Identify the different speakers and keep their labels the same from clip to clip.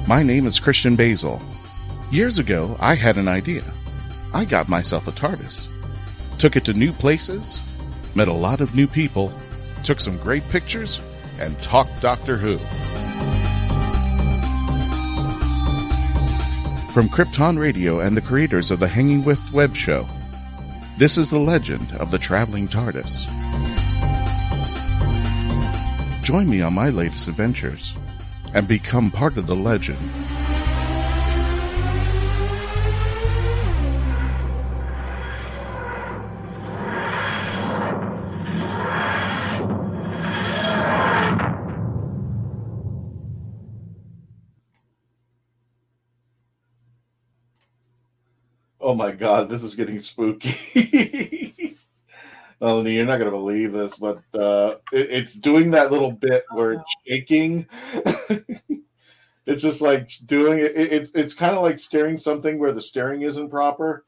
Speaker 1: My name is Christian Basil. Years ago, I had an idea. I got myself a TARDIS. Took it to new places, met a lot of new people, took some great pictures, and talked Doctor Who. From Krypton Radio and the creators of the Hanging With web show, this is the legend of the Traveling Tardis. Join me on my latest adventures and become part of the legend.
Speaker 2: Oh my God, this is getting spooky. Melanie, you're not going to believe this, but it's doing that little bit where it's shaking. It's just like doing it. It's kind of like steering something where the steering isn't proper,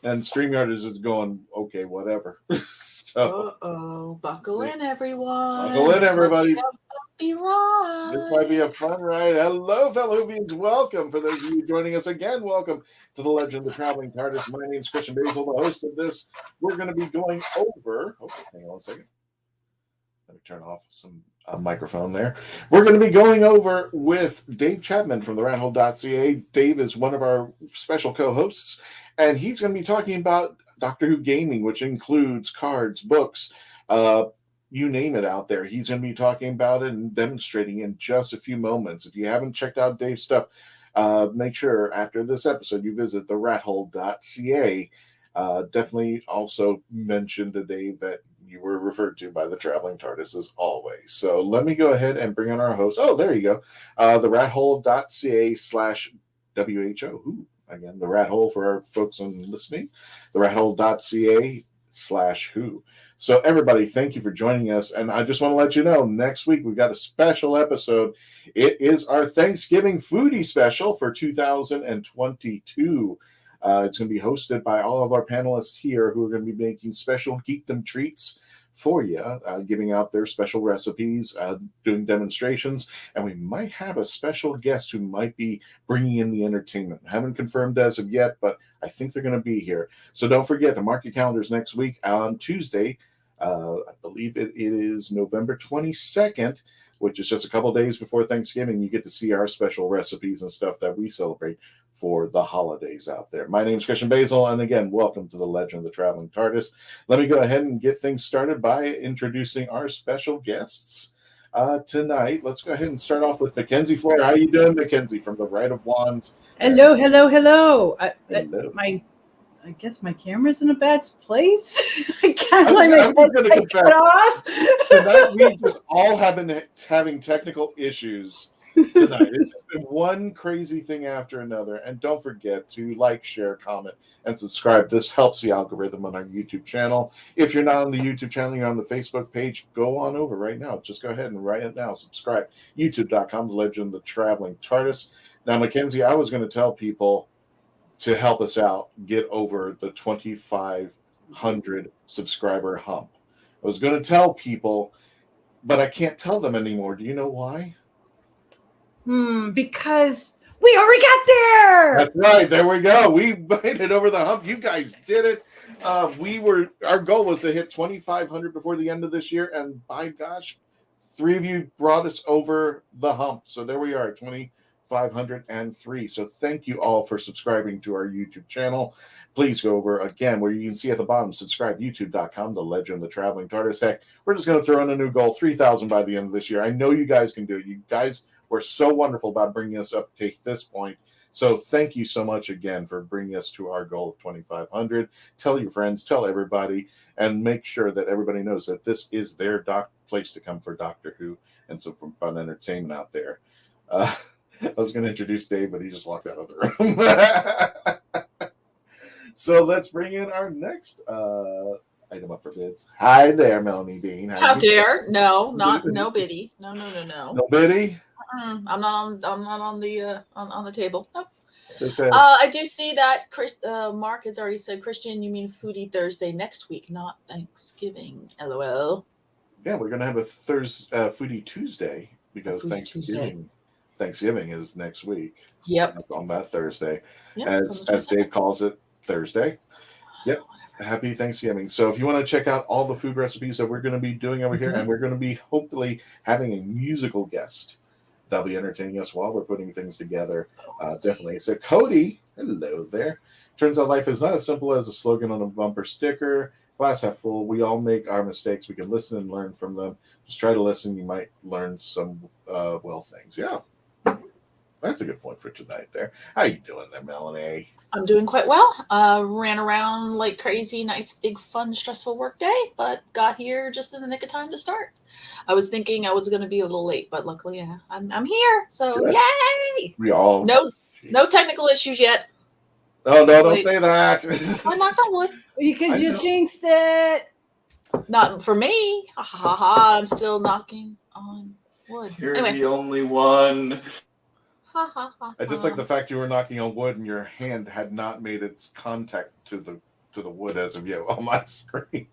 Speaker 2: and StreamYard is just going, okay, whatever. So,
Speaker 3: buckle in, everyone.
Speaker 2: Buckle in, everybody.
Speaker 3: Be right.
Speaker 2: This might be a fun ride. Hello, fellow Whovians. Welcome. For those of you joining us again, welcome to the Legend of the Traveling TARDIS. My name is Christian Basil, the host of this. We're going to be going over. Oh, hang on a second. Let me turn off some microphone there. We're going to be going over with Dave Chapman from the RatHole.ca. Dave is one of our special co-hosts, and he's going to be talking about Doctor Who gaming, which includes cards, books, you name it out there. He's going to be talking about it and demonstrating in just a few moments. If you haven't checked out Dave's stuff, make sure after this episode you visit the RatHole.ca. Definitely also mention to Dave that you were referred to by the Traveling TARDIS as always. So let me go ahead and bring on our host. Oh, there you go. The RatHole.ca/WHO. Who? Again, the RatHole for our folks on listening. The RatHole.ca/WHO. So everybody, thank you for joining us. And I just want to let you know, next week we've got a special episode. It is our Thanksgiving foodie special for 2022. It's going to be hosted by all of our panelists here who are going to be making special geekdom treats for you, giving out their special recipes, doing demonstrations, and we might have a special guest who might be bringing in the entertainment. Haven't confirmed as of yet, but I think they're going to be here. So don't forget to mark your calendars next week on Tuesday. I believe it is November 22nd, which is just a couple days before Thanksgiving. You get to see our special recipes and stuff that we celebrate for the holidays out there. My name is Christian Basil, and again, welcome to the Legend of the Traveling TARDIS. Let me go ahead and get things started by introducing our special guests tonight. Let's go ahead and start off with Mackenzie Floyd. How you doing, Mackenzie, from the Right of Wands?
Speaker 4: Hello. Hello.
Speaker 2: I
Speaker 4: guess my camera's in a bad place. I can't let my head take it off.
Speaker 2: Tonight we just all have been having technical issues tonight. It's just been one crazy thing after another. And don't forget to like, share, comment, and subscribe. This helps the algorithm on our YouTube channel. If you're not on the YouTube channel, you're on the Facebook page, go on over right now. Just go ahead and write it now. Subscribe. YouTube.com, The Legend of the Traveling TARDIS. Now, Mackenzie, I was going to tell people to help us out get over the 2,500 subscriber hump. I was going to tell people, but I can't tell them anymore. Do you know why?
Speaker 4: Because we already got there.
Speaker 2: That's right. There we go. We made it over the hump. You guys did it. Our goal was to hit 2,500 before the end of this year, and by gosh, 3 of you brought us over the hump. So there we are, 2,503. So thank you all for subscribing to our YouTube channel. Please go over again where you can see at the bottom, subscribe, youtube.com, The Legend of the Traveling TARDIS. Heck, we're just going to throw in a new goal, 3,000 by the end of this year. I know you guys can do it. You guys were so wonderful about bringing us up to this point. So thank you so much again for bringing us to our goal of 2,500. Tell your friends, tell everybody, and make sure that everybody knows that this is their place to come for Doctor Who and some fun entertainment out there. I was going to introduce Dave, but he just walked out of the room. So let's bring in our next item up for bids. Hi there, Melanie Dean.
Speaker 3: How dare? No, no biddy. No.
Speaker 2: No biddy?
Speaker 3: I'm not on the table. Nope.
Speaker 2: Okay.
Speaker 3: I do see that Mark has already said, Christian, you mean Foodie Thursday next week, not Thanksgiving. LOL.
Speaker 2: Yeah, we're going to have a Foodie Tuesday because
Speaker 3: Foodie
Speaker 2: Thanksgiving Thanksgiving is next week.
Speaker 3: Yep.
Speaker 2: On that Thursday.
Speaker 3: Yep,
Speaker 2: As Dave calls it, Thursday. Yep. Happy Thanksgiving. So if you want to check out all the food recipes that we're going to be doing over here, and we're going to be hopefully having a musical guest that'll be entertaining us while we're putting things together. Definitely. So Cody, hello there. Turns out life is not as simple as a slogan on a bumper sticker. Glass half full. We all make our mistakes. We can listen and learn from them. Just try to listen. You might learn some things. Yeah. That's a good point for tonight there. How you doing there, Melanie?
Speaker 3: I'm doing quite well. Ran around like crazy, nice, big, fun, stressful work day, but got here just in the nick of time to start. I was thinking I was going to be a little late, but luckily I'm here. So
Speaker 2: Good.
Speaker 3: Yay!
Speaker 2: We all
Speaker 3: no technical issues yet.
Speaker 2: Oh no! Don't say that.
Speaker 3: I knocked on wood.
Speaker 4: Because you jinxed it.
Speaker 3: Not for me. Ha ha ha! I'm still knocking on wood.
Speaker 5: You're
Speaker 3: Anyway.
Speaker 5: the only one.
Speaker 3: Ha ha ha.
Speaker 2: I just like the fact you were knocking on wood and your hand had not made its contact to the wood as of yet on my screen.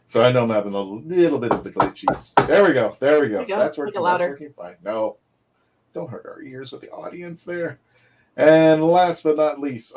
Speaker 2: So I know I'm having a little bit of the glitchies. There we go. There we go. That's working. That's working fine. No, don't hurt our ears with the audience there. And last but not least,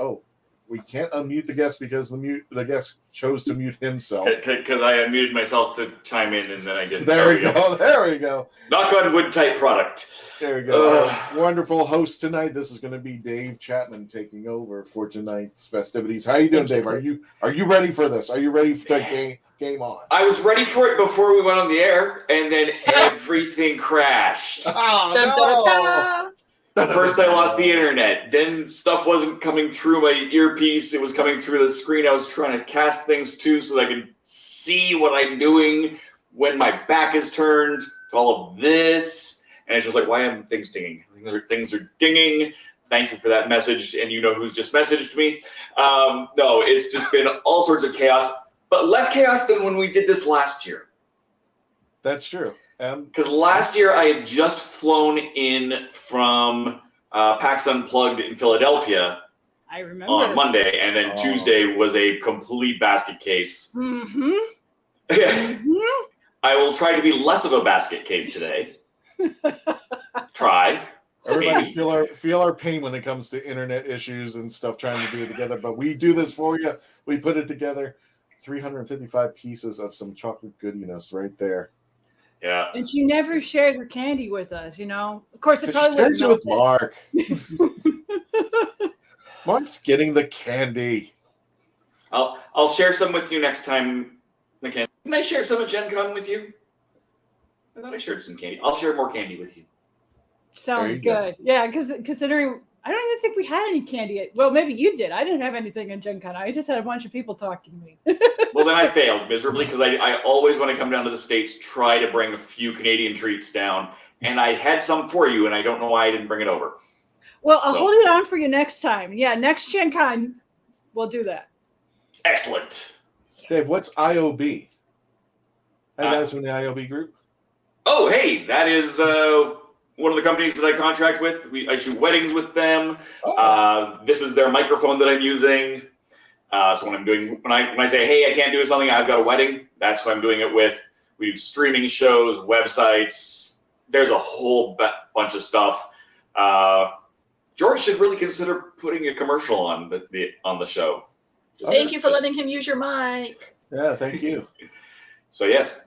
Speaker 2: we can't unmute the guest because the guest chose to mute himself.
Speaker 5: Because I unmuted myself to chime in, and then I didn't.
Speaker 2: There we go. There we go.
Speaker 5: Knock on wood type product.
Speaker 2: There we go. Our wonderful host tonight. This is going to be Dave Chapman taking over for tonight's festivities. How you doing, Dave? Are you ready for this? Are you ready to game on?
Speaker 5: I was ready for it before we went on the air, and then everything crashed.
Speaker 2: Oh,
Speaker 3: Dun, dun, dun, dun.
Speaker 5: First, I lost the internet. Then stuff wasn't coming through my earpiece. It was coming through the screen I was trying to cast things to so that I could see what I'm doing when my back is turned to all of this. And it's just like, why am things dinging? Things are dinging. Thank you for that message. And you know who's just messaged me. No, it's just been all sorts of chaos, but less chaos than when we did this last year.
Speaker 2: That's true.
Speaker 5: Because last year I had just flown in from PAX Unplugged in Philadelphia.
Speaker 4: I remember.
Speaker 5: On Monday, and then Tuesday was a complete basket case.
Speaker 4: Mm-hmm.
Speaker 5: I will try to be less of a basket case today. Try.
Speaker 2: Everybody feel our pain when it comes to internet issues and stuff trying to do it together, but we do this for you. We put it together. 355 pieces of some chocolate goodiness right there.
Speaker 5: Yeah.
Speaker 4: And she never shared her candy with us, you know. Of course, it probably
Speaker 2: shares it with Mark. Mark's getting the candy.
Speaker 5: I'll share some with you next time, McKenna. Can I share some at Gen Con with you? I thought I shared some candy. I'll share more candy with you.
Speaker 4: Sounds good. Yeah, because considering I don't even think we had any candy yet. Well, maybe you did. I didn't have anything in Gen Con. I just had a bunch of people talking to me.
Speaker 5: Well, then I failed miserably because I always, when I come down to the States, try to bring a few Canadian treats down. And I had some for you, and I don't know why I didn't bring it over.
Speaker 4: Well, I'll hold it on for you next time. Yeah, next Gen Con, we'll do that.
Speaker 5: Excellent.
Speaker 2: Dave, what's IOB? Hey, guys from the IOB group?
Speaker 5: Oh, hey, that is one of the companies that I contract with. I shoot weddings with them. This is their microphone that I'm using. So when I say, hey, I can't do something, I've got a wedding, that's who I'm doing it with. We do streaming shows, websites. There's a whole bunch of stuff. George should really consider putting a commercial on the show.
Speaker 3: Thank you for letting him use your mic.
Speaker 2: Yeah, thank you.
Speaker 5: So yes,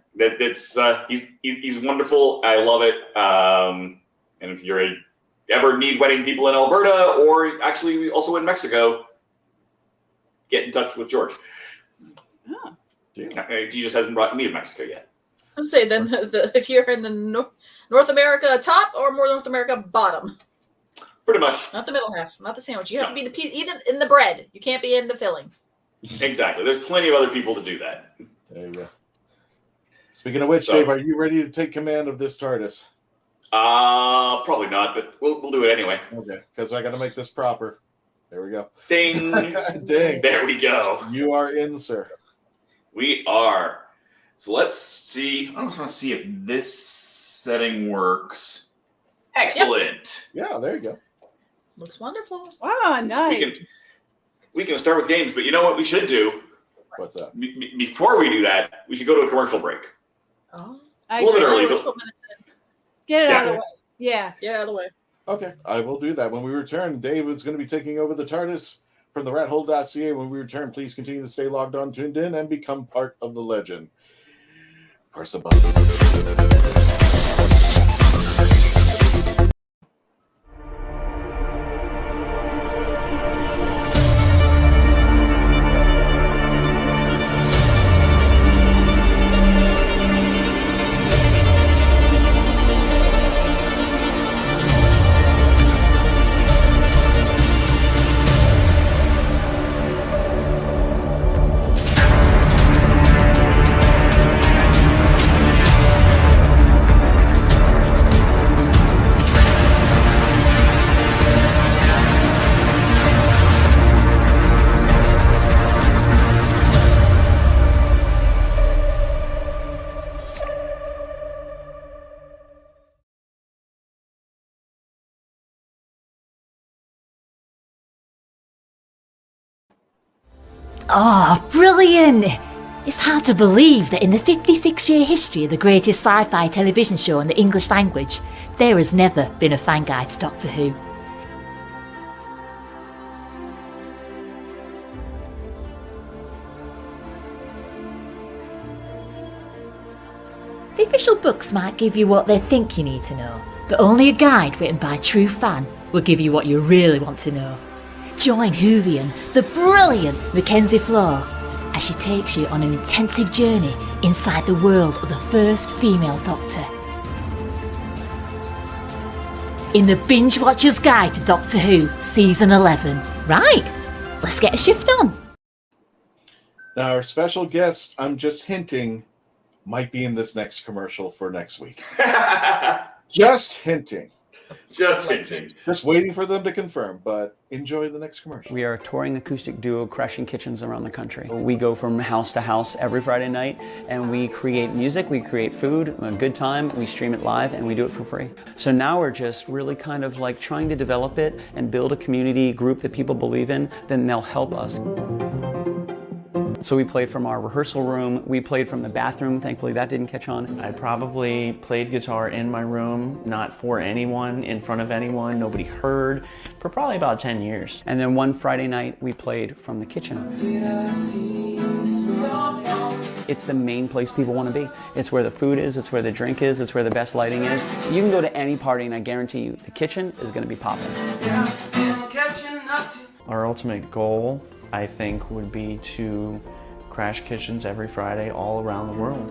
Speaker 5: he's wonderful. I love it. And if you ever need wedding people in Alberta, or actually also in Mexico, get in touch with George.
Speaker 3: Oh.
Speaker 5: Yeah. He just hasn't brought me to Mexico yet.
Speaker 3: I'm saying then if you're in the North America top or more North America bottom.
Speaker 5: Pretty much.
Speaker 3: Not the middle half, not the sandwich. You have to be the piece, even in the bread. You can't be in the filling.
Speaker 5: Exactly. There's plenty of other people to do that.
Speaker 2: There you go. Speaking of which, Dave, are you ready to take command of this TARDIS?
Speaker 5: Probably not, but we'll do it anyway.
Speaker 2: Okay, because I got to make this proper. There we go.
Speaker 5: Ding.
Speaker 2: Ding.
Speaker 5: There we go.
Speaker 2: You are in, sir.
Speaker 5: We are. So let's see. I just want to see if this setting works. Excellent.
Speaker 2: Yep. Yeah, there you go.
Speaker 3: Looks wonderful.
Speaker 4: Wow, nice.
Speaker 5: We can start with games, but you know what we should do?
Speaker 2: What's that?
Speaker 5: Before we do that, we should go to a commercial break.
Speaker 3: Oh.
Speaker 5: It's a little bit early.
Speaker 3: We're 12 minutes in.
Speaker 4: Get it out of the way. Yeah.
Speaker 3: Get out of the way.
Speaker 2: Okay, I will do that. When we return, Dave is going to be taking over the TARDIS from the RatHole.ca. When we return, please continue to stay logged on, tuned in, and become part of the legend. Press the button.
Speaker 6: Oh, brilliant! It's hard to believe that in the 56-year history of the greatest sci-fi television show in the English language, there has never been a fan guide to Doctor Who. The official books might give you what they think you need to know, but only a guide written by a true fan will give you what you really want to know. Join Whovian, the brilliant Mackenzie Flaw, as she takes you on an intensive journey inside the world of the first female Doctor. In the Binge Watcher's Guide to Doctor Who, Season 11. Right, let's get a shift on.
Speaker 2: Now, our special guest, I'm just hinting, might be in this next commercial for next week. Just hinting.
Speaker 5: Just hinting.
Speaker 2: Just waiting for them to confirm, but enjoy the next commercial.
Speaker 7: We are a touring acoustic duo crashing kitchens around the country. We go from house to house every Friday night and we create music, we create food, a good time, we stream it live and we do it for free. So now we're just really kind of like trying to develop it and build a community group that people believe in, then they'll help us. So we played from our rehearsal room, we played from the bathroom, thankfully that didn't catch on.
Speaker 8: I probably played guitar in my room, not for anyone, in front of anyone, nobody heard, for probably about 10 years.
Speaker 7: And then one Friday night we played from the kitchen. It's the main place people want to be. It's where the food is, it's where the drink is, it's where the best lighting is. You can go to any party and I guarantee you the kitchen is going to be popping.
Speaker 8: Our ultimate goal, I think, would be to crash kitchens every Friday all around the world.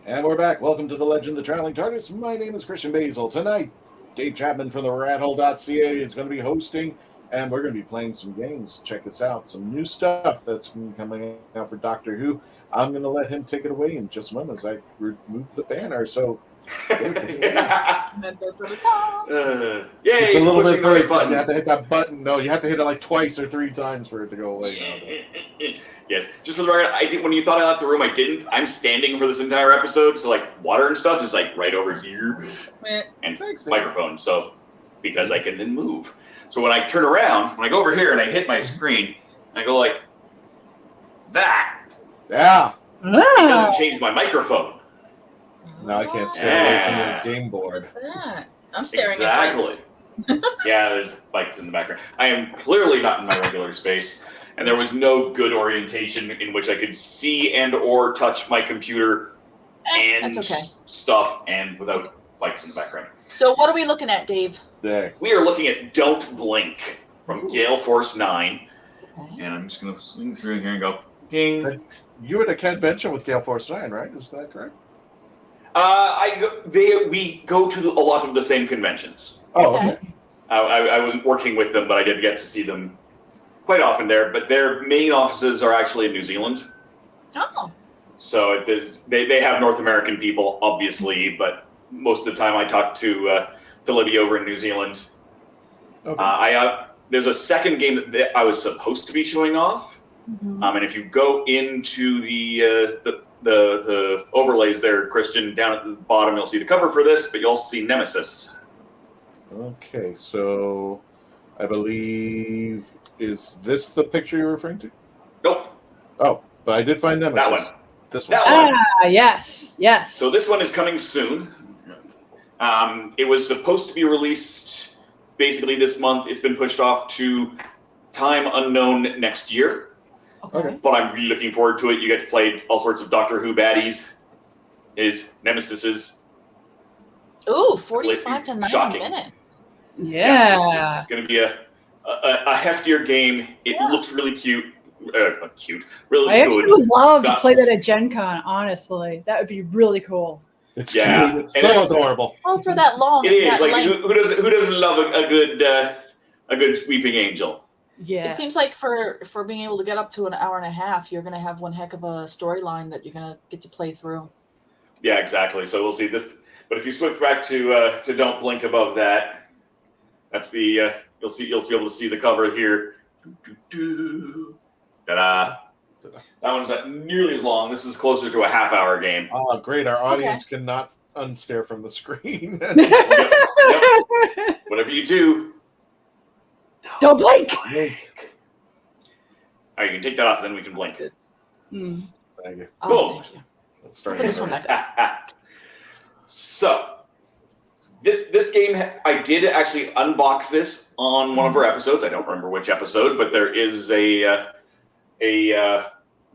Speaker 2: And we're back. Welcome to the Legend of the Traveling Tardis. My name is Christian Basil. Tonight, Dave Chapman from the RatHole.ca is going to be hosting, and we're going to be playing some games. Check this out. Some new stuff that's coming out for Doctor Who. I'm going to let him take it away in just a moment as I remove the banner. So,
Speaker 5: Yeah.
Speaker 2: it's a little bit further. You have to hit that button. No, you have to hit it like twice or 3 times for it to go away.
Speaker 5: Yes, just for the record, I did. When you thought I left the room, I didn't. I'm standing for this entire episode, so like water and stuff is like right over here, and
Speaker 2: Thanks,
Speaker 5: microphone. So because I can then move. So when I turn around, when I go over here and I hit my screen, I go like that.
Speaker 2: Yeah.
Speaker 5: It doesn't change my microphone.
Speaker 2: Now I can't stay away from your game board.
Speaker 3: I'm staring
Speaker 5: Exactly.
Speaker 3: at bikes.
Speaker 5: Yeah, there's bikes in the background. I am clearly not in my regular space, and there was no good orientation in which I could see and or touch my computer and
Speaker 3: that's okay.
Speaker 5: stuff, and without bikes in the background.
Speaker 3: So what are we looking at, Dave?
Speaker 2: There.
Speaker 5: We are looking at Don't Blink from Gale Force 9.
Speaker 3: Okay.
Speaker 5: And I'm just going to swing through here and go, ding.
Speaker 2: You were at a convention with Gale Force 9, right? Is that correct?
Speaker 5: We go to a lot of the same conventions.
Speaker 2: Oh,
Speaker 3: Okay.
Speaker 2: okay.
Speaker 5: I wasn't working with them, but I did get to see them quite often there. But their main offices are actually in New Zealand.
Speaker 3: Oh.
Speaker 5: So they have North American people, obviously, but most of the time I talk to Libby over in New Zealand.
Speaker 2: Okay.
Speaker 5: There's a second game that I was supposed to be showing off.
Speaker 3: Mm-hmm.
Speaker 5: And if you go into the overlays there, Christian, down at the bottom, you'll see the cover for this, but you'll also see Nemesis.
Speaker 2: Okay, so I believe, is this the picture you're referring to?
Speaker 5: Nope.
Speaker 2: Oh, but I did find Nemesis.
Speaker 5: That one.
Speaker 2: This one.
Speaker 5: That one.
Speaker 4: Yes.
Speaker 5: So this one is coming soon. It was supposed to be released basically this month. It's been pushed off to time unknown next year.
Speaker 3: Okay.
Speaker 5: But I'm really looking forward to it. You get to play all sorts of Doctor Who baddies, his nemesises.
Speaker 3: Ooh, 45 to 90
Speaker 5: Shocking.
Speaker 3: minutes.
Speaker 4: Yeah.
Speaker 5: It's going to be a heftier game. It looks really cute. Not cute. Really
Speaker 4: I actually
Speaker 5: good.
Speaker 4: would love to play that at Gen Con, honestly. That would be really cool.
Speaker 2: It's
Speaker 5: cute.
Speaker 2: It's so adorable.
Speaker 3: Oh, for that long.
Speaker 5: It is.
Speaker 3: that
Speaker 5: Like,
Speaker 3: length.
Speaker 5: who doesn't love a good weeping angel?
Speaker 4: Yeah.
Speaker 3: It seems like for being able to get up to an hour and a half, you're going to have one heck of a storyline that you're going to get to play through.
Speaker 5: Yeah, exactly. So we'll see this. But if you switch back to Don't Blink above that, that's the you'll be able to see the cover here. Ta-da! That one's not nearly as long. This is closer to a half-hour game.
Speaker 2: Oh, great. Our audience cannot unstare from the screen.
Speaker 5: Yep. Whatever you do,
Speaker 4: Don't blink.
Speaker 5: All right, you can take that off, and then we can blink.
Speaker 4: Mm.
Speaker 2: Thank you.
Speaker 3: Oh,
Speaker 5: Boom.
Speaker 3: thank you.
Speaker 2: Let's start.
Speaker 3: Put this one back.
Speaker 5: So, this game, I did actually unbox this on one of our episodes. I don't remember which episode, but there is a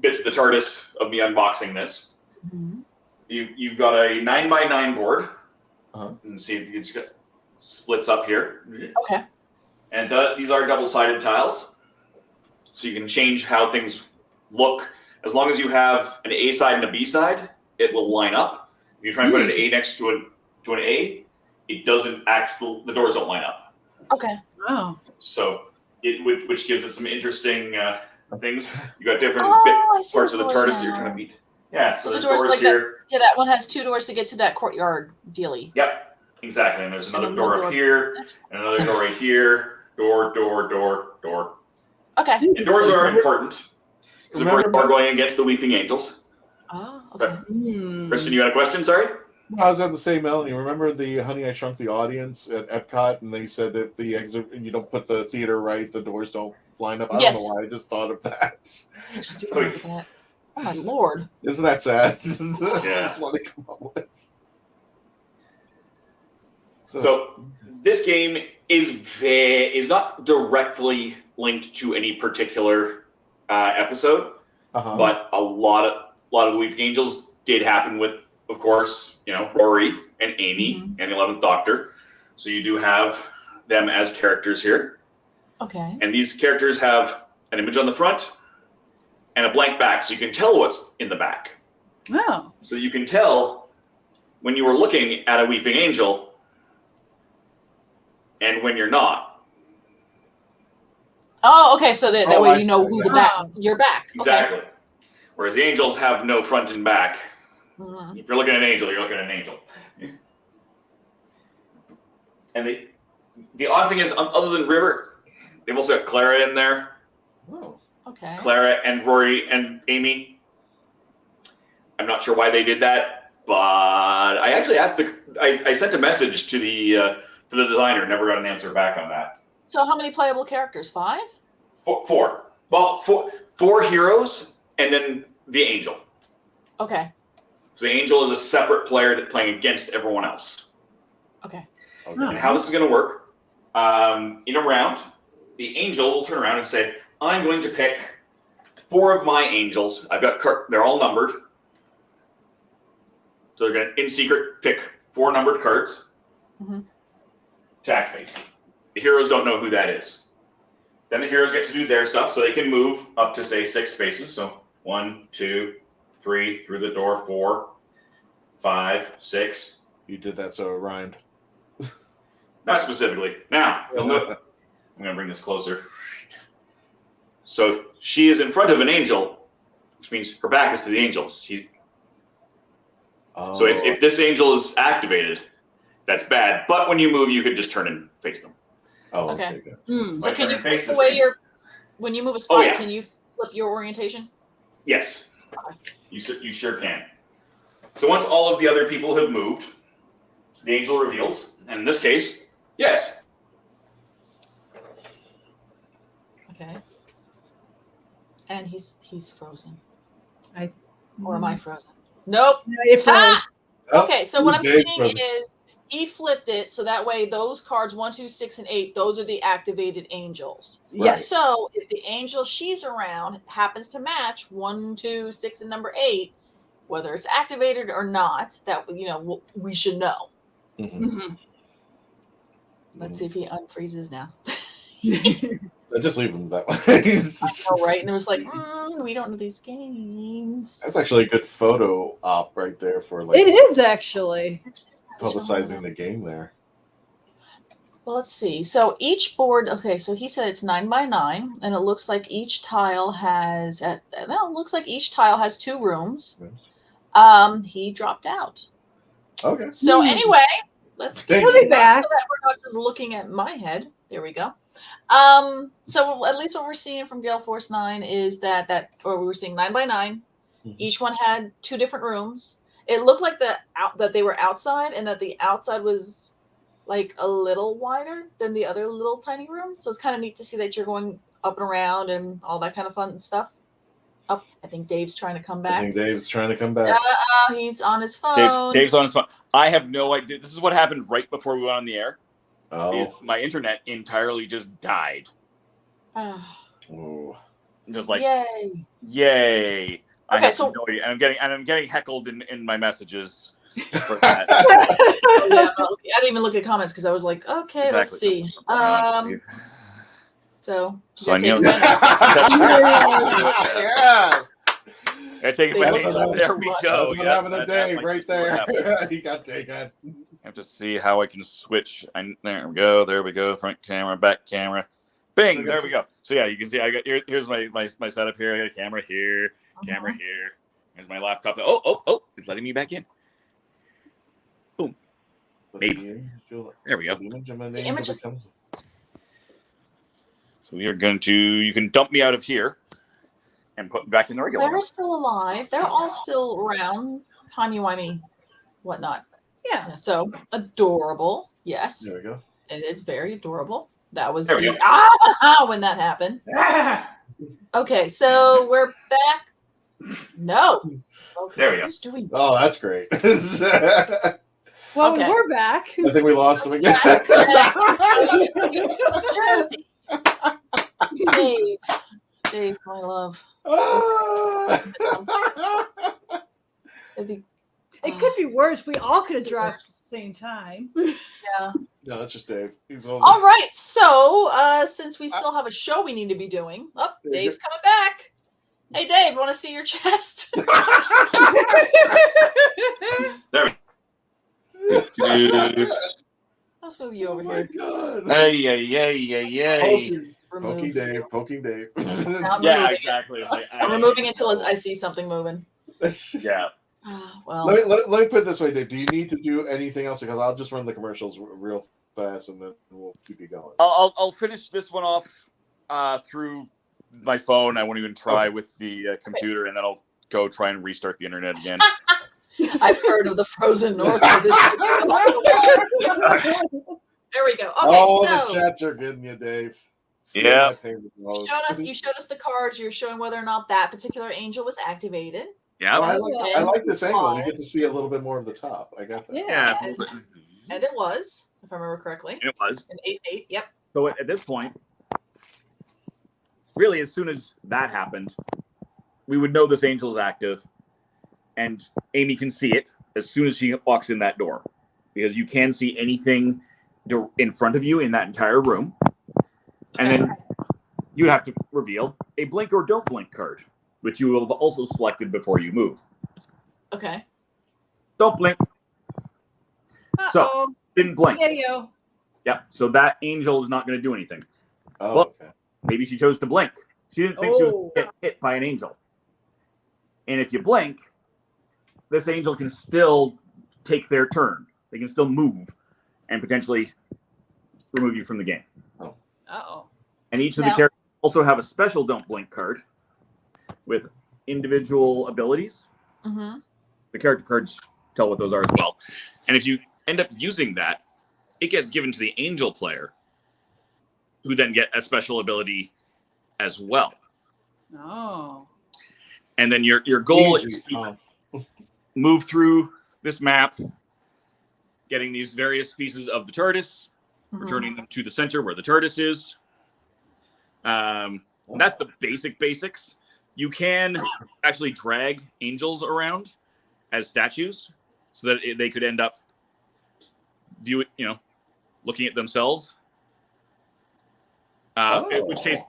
Speaker 5: bits of the TARDIS of me unboxing this.
Speaker 3: Mhm.
Speaker 5: You've got a 9x9 board.
Speaker 2: Uh-huh.
Speaker 5: And see if you can just get splits up here.
Speaker 3: Okay.
Speaker 5: And these are double-sided tiles, so you can change how things look. As long as you have an A side and a B side, it will line up. If you try and put an A next to an A, it doesn't the doors don't line up.
Speaker 3: Okay.
Speaker 4: Oh.
Speaker 5: So which gives it some interesting things. You got different
Speaker 3: I see
Speaker 5: parts
Speaker 3: the
Speaker 5: of the
Speaker 3: doors
Speaker 5: TARDIS that you're
Speaker 3: now.
Speaker 5: trying to beat. Yeah, so
Speaker 3: the
Speaker 5: there's
Speaker 3: doors
Speaker 5: doors
Speaker 3: like
Speaker 5: here.
Speaker 3: Yeah, that one has 2 doors to get to that courtyard dealy.
Speaker 5: Yep, exactly. And there's another
Speaker 3: And
Speaker 5: door
Speaker 3: another
Speaker 5: up
Speaker 3: door
Speaker 5: here,
Speaker 3: next.
Speaker 5: and another door right here. Door.
Speaker 3: Okay.
Speaker 5: And doors are important because of course
Speaker 2: Remember-
Speaker 5: we're going against the Weeping Angels.
Speaker 3: Oh, okay.
Speaker 5: Kristen, you had a question? Sorry.
Speaker 2: I was at the same Melanie. Remember the Honey I Shrunk the Audience at Epcot, and they said if the exit and you don't put the theater right, the doors don't line up. I don't know why. I just thought of that.
Speaker 3: Oh my lord!
Speaker 2: Isn't that sad?
Speaker 5: Yeah.
Speaker 2: That's what they come up with.
Speaker 5: So this game is not directly linked to any particular episode, but a lot of the Weeping Angels did happen with, of course, Rory and Amy and the 11th Doctor. So you do have them as characters here.
Speaker 3: Okay.
Speaker 5: And these characters have an image on the front and a blank back, so you can tell what's in the back.
Speaker 4: Oh.
Speaker 5: So you can tell when you were looking at a Weeping Angel and when you're not.
Speaker 3: Oh, okay. So that way
Speaker 2: I
Speaker 3: you know
Speaker 2: see.
Speaker 3: who the back. Your back.
Speaker 5: Exactly. Whereas the angels have no front and back.
Speaker 3: Mm-hmm.
Speaker 5: If you're looking at an angel, you're looking at an angel. And the odd thing is, other than River, they've also got Clara in there.
Speaker 2: Oh.
Speaker 3: Okay.
Speaker 5: Clara and Rory and Amy. I'm not sure why they did that, but I actually asked I sent a message to the designer. Never got an answer back on that.
Speaker 3: So how many playable characters? 5?
Speaker 5: Four. Well, four heroes and then the angel.
Speaker 3: Okay.
Speaker 5: So the angel is a separate player that's playing against everyone else.
Speaker 3: Okay.
Speaker 5: And how this is going to work, in a round, the angel will turn around and say, I'm going to pick 4 of my angels. I've got they're all numbered. So they're going to, in secret, pick 4 numbered cards to activate. The heroes don't know who that is. Then the heroes get to do their stuff, so they can move up to, say, 6 spaces. So 1, 2, 3, through the door, 4, 5, 6.
Speaker 2: You did that so it rhymed.
Speaker 5: Not specifically. Now, I'm going to bring this closer. So she is in front of an angel, which means her back is to the angels. So if this angel is activated, that's bad. But when you move, you could just turn and face them.
Speaker 2: Oh,
Speaker 3: okay.
Speaker 5: So
Speaker 3: can you
Speaker 5: face
Speaker 3: flip
Speaker 5: this
Speaker 3: away when you move a spot,
Speaker 5: Oh, yeah.
Speaker 3: can you flip your orientation?
Speaker 5: Yes, you sure can. So once all of the other people have moved, the angel reveals, and in this case, yes.
Speaker 3: Okay. And he's frozen.
Speaker 4: Mm-hmm.
Speaker 3: Or am I frozen? Nope.
Speaker 4: No, it froze.
Speaker 3: Ah! Okay, so what I'm
Speaker 2: Dave's
Speaker 3: seeing
Speaker 2: frozen.
Speaker 3: is he flipped it so that way those cards 1, 2, 6, and 8, those are the activated angels.
Speaker 4: Yes.
Speaker 3: So if the angel she's around happens to match 1, 2, 6, and number 8, whether it's activated or not, that we should know.
Speaker 4: Mm-hmm.
Speaker 3: Let's see if he unfreezes now.
Speaker 2: Just leave them that way.
Speaker 3: I know, right? And it was like, we don't know these games.
Speaker 2: That's actually a good photo op right there for like.
Speaker 4: It is actually
Speaker 2: publicizing the game there.
Speaker 3: Well, let's see. So each board, okay, so he said it's 9 by 9, and it looks like each tile has 2 rooms. He dropped out.
Speaker 2: Okay.
Speaker 3: So anyway, let's get
Speaker 4: back.
Speaker 3: so that we're not just looking at my head. There we go. So at least what we're seeing from Gale Force 9 is that we were seeing 9 by 9. Mm-hmm. Each one had 2 different rooms. It looked like that they were outside, and that the outside was like a little wider than the other little tiny room. So it's kind of neat to see that you're going up and around and all that kind of fun stuff. Oh, I think Dave's trying to come back. He's on his phone.
Speaker 5: Dave's on his phone. I have no idea. This is what happened right before we went on the air.
Speaker 2: Oh.
Speaker 5: My internet entirely just died.
Speaker 2: Oh.
Speaker 5: Just like
Speaker 3: yay.
Speaker 5: I
Speaker 3: Okay,
Speaker 5: have
Speaker 3: so
Speaker 5: no idea. And I'm getting heckled in my messages for that.
Speaker 3: I didn't even look at comments because I was like, okay, let's see. So
Speaker 5: I knew.
Speaker 2: Yes.
Speaker 5: I take it. There we go.
Speaker 2: That's what happened to Dave right there. He got taken.
Speaker 5: I have to see how I can switch. There we go. Front camera, back camera. Bing. There we go. So yeah, you can see I got here's my setup here. I got a camera here, camera here. Here's my laptop. Oh! It's letting me back in. Boom. Maybe. There we go.
Speaker 3: The image.
Speaker 5: So we are going to. You can dump me out of here and put me back in the regular.
Speaker 3: They're still alive. They're all still around. Timey-wimey, whatnot.
Speaker 4: Yeah.
Speaker 3: So adorable. Yes.
Speaker 2: There we go.
Speaker 3: It is very adorable. That was
Speaker 5: when
Speaker 3: that happened. Okay, so we're back. No. Okay.
Speaker 5: There we go.
Speaker 3: Who's doing that?
Speaker 2: Oh, that's great.
Speaker 4: Well,
Speaker 3: Okay.
Speaker 4: we're back.
Speaker 2: I think we lost him again.
Speaker 3: Dave, my love.
Speaker 4: It could be worse. We all could have dropped at the same time.
Speaker 3: Yeah.
Speaker 2: No, that's just Dave. He's over.
Speaker 3: All right. So, since we still have a show we need to be doing, Dave's coming back. Hey, Dave, want to see your chest?
Speaker 5: There.
Speaker 3: Let's move you over
Speaker 2: Oh my
Speaker 3: here.
Speaker 2: God.
Speaker 5: Yay.
Speaker 2: Poking Dave.
Speaker 5: Yeah, exactly.
Speaker 3: I'm removing until I see something moving.
Speaker 5: Yeah.
Speaker 3: Well,
Speaker 2: Let me put it this way, Dave. Do you need to do anything else? Because I'll just run the commercials real fast, and then we'll keep you going.
Speaker 5: I'll finish this one off through my phone. I won't even try with the computer, and then I'll go try and restart the internet again.
Speaker 3: I've heard of the frozen north. There we go. Okay,
Speaker 2: the chats are getting you, Dave.
Speaker 5: Yeah.
Speaker 3: You showed us the cards. You're showing whether or not that particular angel was activated.
Speaker 5: Yeah.
Speaker 2: Well, I like this angle. You get to see a little bit more of the top. I got that.
Speaker 5: Yeah.
Speaker 3: And it was, if I remember correctly.
Speaker 5: It was.
Speaker 3: An 8-8. Yep.
Speaker 5: So at this point, really, as soon as that happened, we would know this angel is active, and Amy can see it as soon as she walks in that door, because you can see anything in front of you in that entire room, and then you have to reveal a blink or don't blink card, which you will have also selected before you move.
Speaker 3: Okay.
Speaker 5: Don't blink. So didn't blink.
Speaker 4: Video.
Speaker 5: Yep. So that angel is not going to do anything.
Speaker 2: Oh,
Speaker 5: well,
Speaker 2: okay.
Speaker 5: Maybe she chose to blink. She didn't think she was going to get hit by an angel. And if you blink, this angel can still take their turn. They can still move and potentially remove you from the game. And each of the characters also have a special don't blink card with individual abilities.
Speaker 3: Mm-hmm.
Speaker 5: The character cards tell what those are as well. And if you end up using that, it gets given to the angel player, who then get a special ability as well.
Speaker 4: Oh.
Speaker 5: And then your goal
Speaker 2: Easy.
Speaker 5: is to move through this map, getting these various pieces of the TARDIS, returning them to the center where the TARDIS is. That's the basics. You can actually drag angels around as statues so that they could end up looking at themselves. In which case,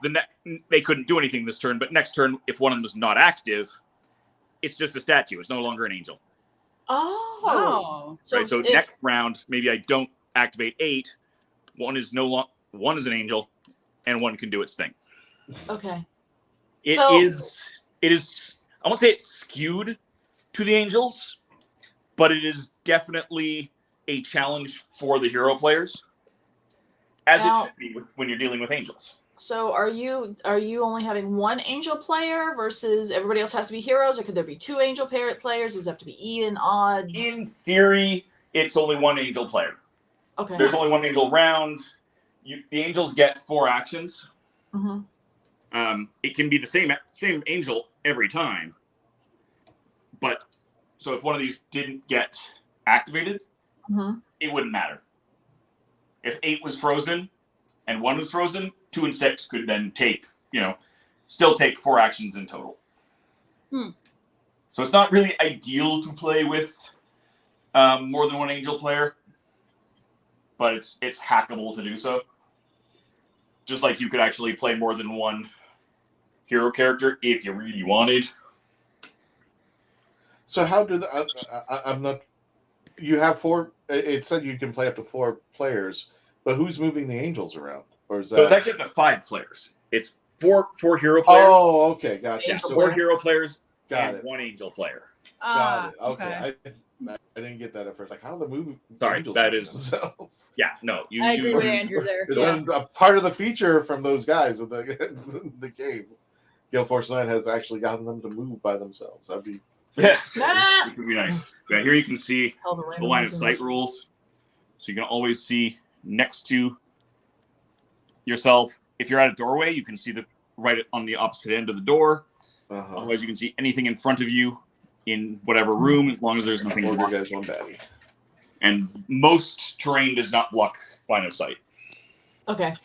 Speaker 5: they couldn't do anything this turn, but next turn, if one of them is not active, it's just a statue. It's no longer an angel.
Speaker 4: Oh.
Speaker 5: So next round, maybe I don't activate 8. One is an angel, and one can do its thing.
Speaker 3: Okay.
Speaker 5: It is. I won't say it's skewed to the angels, but it is definitely a challenge for the hero players, as it should be when you're dealing with angels.
Speaker 3: So are you only having one angel player versus everybody else has to be heroes, or could there be 2 angel players? Does it have to be even, odd?
Speaker 5: In theory, it's only one angel player.
Speaker 3: Okay.
Speaker 5: There's only one angel round. The angels get 4 actions. It can be the same angel every time. But so if one of these didn't get activated, it wouldn't matter. If 8 was frozen and 1 was frozen, 2 and 6 could then still take 4 actions in total. So it's not really ideal to play with more than one angel player, but it's hackable to do so. Just like you could actually play more than one hero character if you really wanted.
Speaker 2: So how do I'm not. You have 4. It said you can play up to 4 players, but who's moving the angels around? Or is that?
Speaker 5: So it's actually up to 5 players. It's 4 hero players.
Speaker 2: Oh, okay, gotcha.
Speaker 5: Yeah, 4 hero players and 1 angel player.
Speaker 2: Got it. Okay. I didn't get that at first. Like, how the movie?
Speaker 5: Sorry,
Speaker 2: angels
Speaker 5: that
Speaker 2: move
Speaker 5: is.
Speaker 2: themselves?
Speaker 5: Yeah, no.
Speaker 4: I agree with Andrew there.
Speaker 2: Is that a part of the feature from those guys of the game? Gale Force 9 has actually gotten them to move by themselves. That'd be.
Speaker 5: Which would be nice. Yeah, here you can see the line of sight rules. So you can always see next to yourself. If you're at a doorway, you can see right on the opposite end of the door. Otherwise, you can see anything in front of you in whatever room, as long as there's nothing.
Speaker 2: 4 guys, 1 baddie.
Speaker 5: And most terrain does not block line of sight.
Speaker 3: Okay.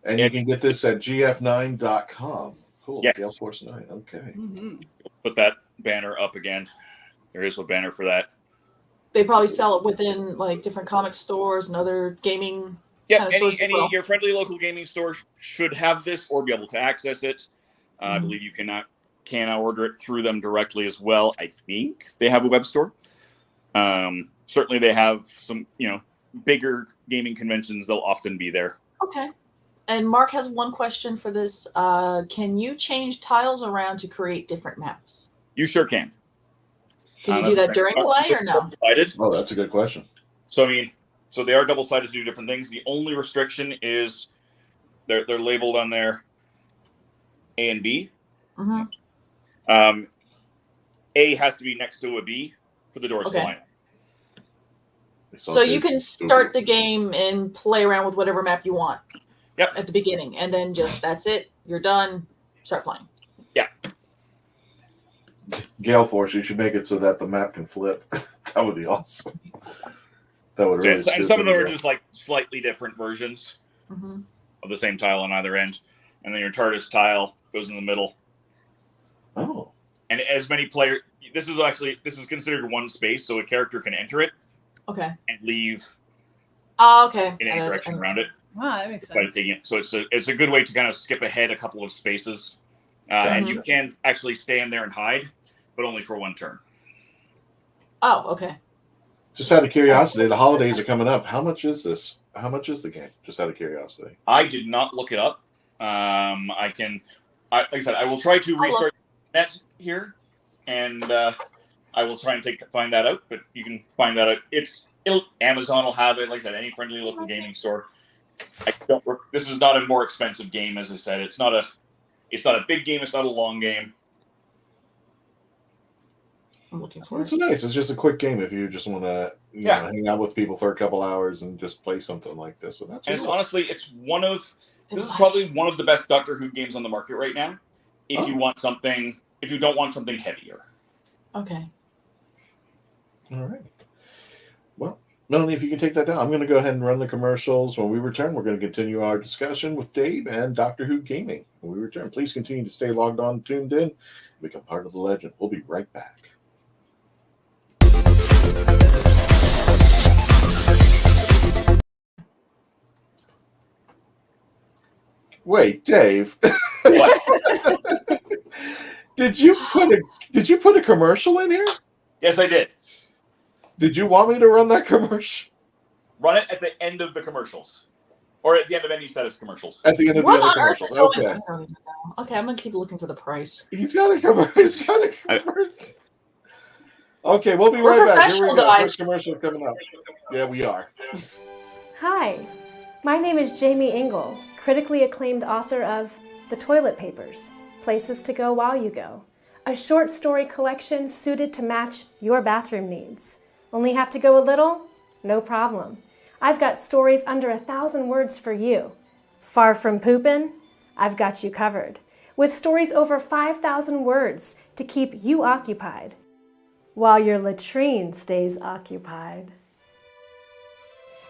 Speaker 2: And you can get this at gf9.com. Cool.
Speaker 5: Yes.
Speaker 2: Gale Force 9. Okay.
Speaker 5: Put that banner up again. There is a banner for that.
Speaker 3: They probably sell it within like different comic stores and other gaming.
Speaker 5: Yeah, any your friendly local gaming store should have this or be able to access it. I believe you can order it through them directly as well. I think they have a web store. Certainly, they have some bigger gaming conventions. They'll often be there.
Speaker 3: Okay. And Mark has one question for this. Can you change tiles around to create different maps?
Speaker 5: You sure can.
Speaker 3: Can you do that during play or no?
Speaker 2: Oh, that's a good question.
Speaker 5: So so they are double-sided to do different things. The only restriction is they're labeled on there A and B. A has to be next to a B for the doors to line.
Speaker 3: So you can start the game and play around with whatever map you want.
Speaker 5: Yep.
Speaker 3: At the beginning, and then that's it. You're done. Start playing.
Speaker 5: Yeah.
Speaker 2: Gale Force, you should make it so that the map can flip. That would be awesome. That would really.
Speaker 5: And some of them are just like slightly different versions of the same tile on either end, and then your TARDIS tile goes in the middle.
Speaker 2: Oh.
Speaker 5: And as many players, this is considered one space, so a character can enter it.
Speaker 3: Okay.
Speaker 5: And leave.
Speaker 3: Oh, okay.
Speaker 5: In any direction around it.
Speaker 4: Wow, that makes sense.
Speaker 5: So it's a good way to kind of skip ahead a couple of spaces, and you can actually stand there and hide, but only for 1 turn.
Speaker 3: Oh, okay.
Speaker 2: Just out of curiosity, the holidays are coming up. How much is this? How much is the game? Just out of curiosity.
Speaker 5: I did not look it up. Like I said, I will try to research that here, and I will try and find that out. But you can find that out. Amazon will have it. Like I said, any friendly local gaming store. This is not a more expensive game, as I said. It's not a big game. It's not a long game.
Speaker 3: I'm looking for
Speaker 2: It's
Speaker 3: it.
Speaker 2: nice. It's just a quick game if you just want to hang out with people for a couple hours and just play something like this. So that's
Speaker 9: and
Speaker 2: cool.
Speaker 9: honestly, this is probably one of the best Doctor Who games on the market right now. If you don't want something heavier.
Speaker 3: Okay.
Speaker 2: All right. Well, Melanie, if you can take that down, I'm going to go ahead and run the commercials. When we return, we're going to continue our discussion with Dave and Doctor Who Gaming. When we return, please continue to stay logged on, tuned in, become part of the legend. We'll be right back. Wait, Dave.
Speaker 9: What?
Speaker 2: Did you put a commercial in here?
Speaker 9: Yes, I did.
Speaker 2: Did you want me to run that commercial?
Speaker 9: Run it at the end of the commercials. Or at the end of any set of commercials.
Speaker 2: At the end of
Speaker 3: What
Speaker 2: the
Speaker 3: on
Speaker 2: other
Speaker 3: earth
Speaker 2: commercials.
Speaker 3: is going
Speaker 2: Okay.
Speaker 3: on? I don't even know. Okay, I'm gonna keep looking for the price.
Speaker 2: He's got a commercial. Okay, we'll be
Speaker 3: We're
Speaker 2: right back. Here we
Speaker 3: professional,
Speaker 2: go.
Speaker 3: guys.
Speaker 2: First commercial coming up. Yeah, we are.
Speaker 10: Hi, my name is Jamie Engel, critically acclaimed author of The Toilet Papers, Places to Go While You Go, a short story collection suited to match your bathroom needs. Only have to go a little? No problem. I've got stories under 1,000 words for you. Far from poopin'? I've got you covered, with stories over 5,000 words to keep you occupied, while your latrine stays occupied.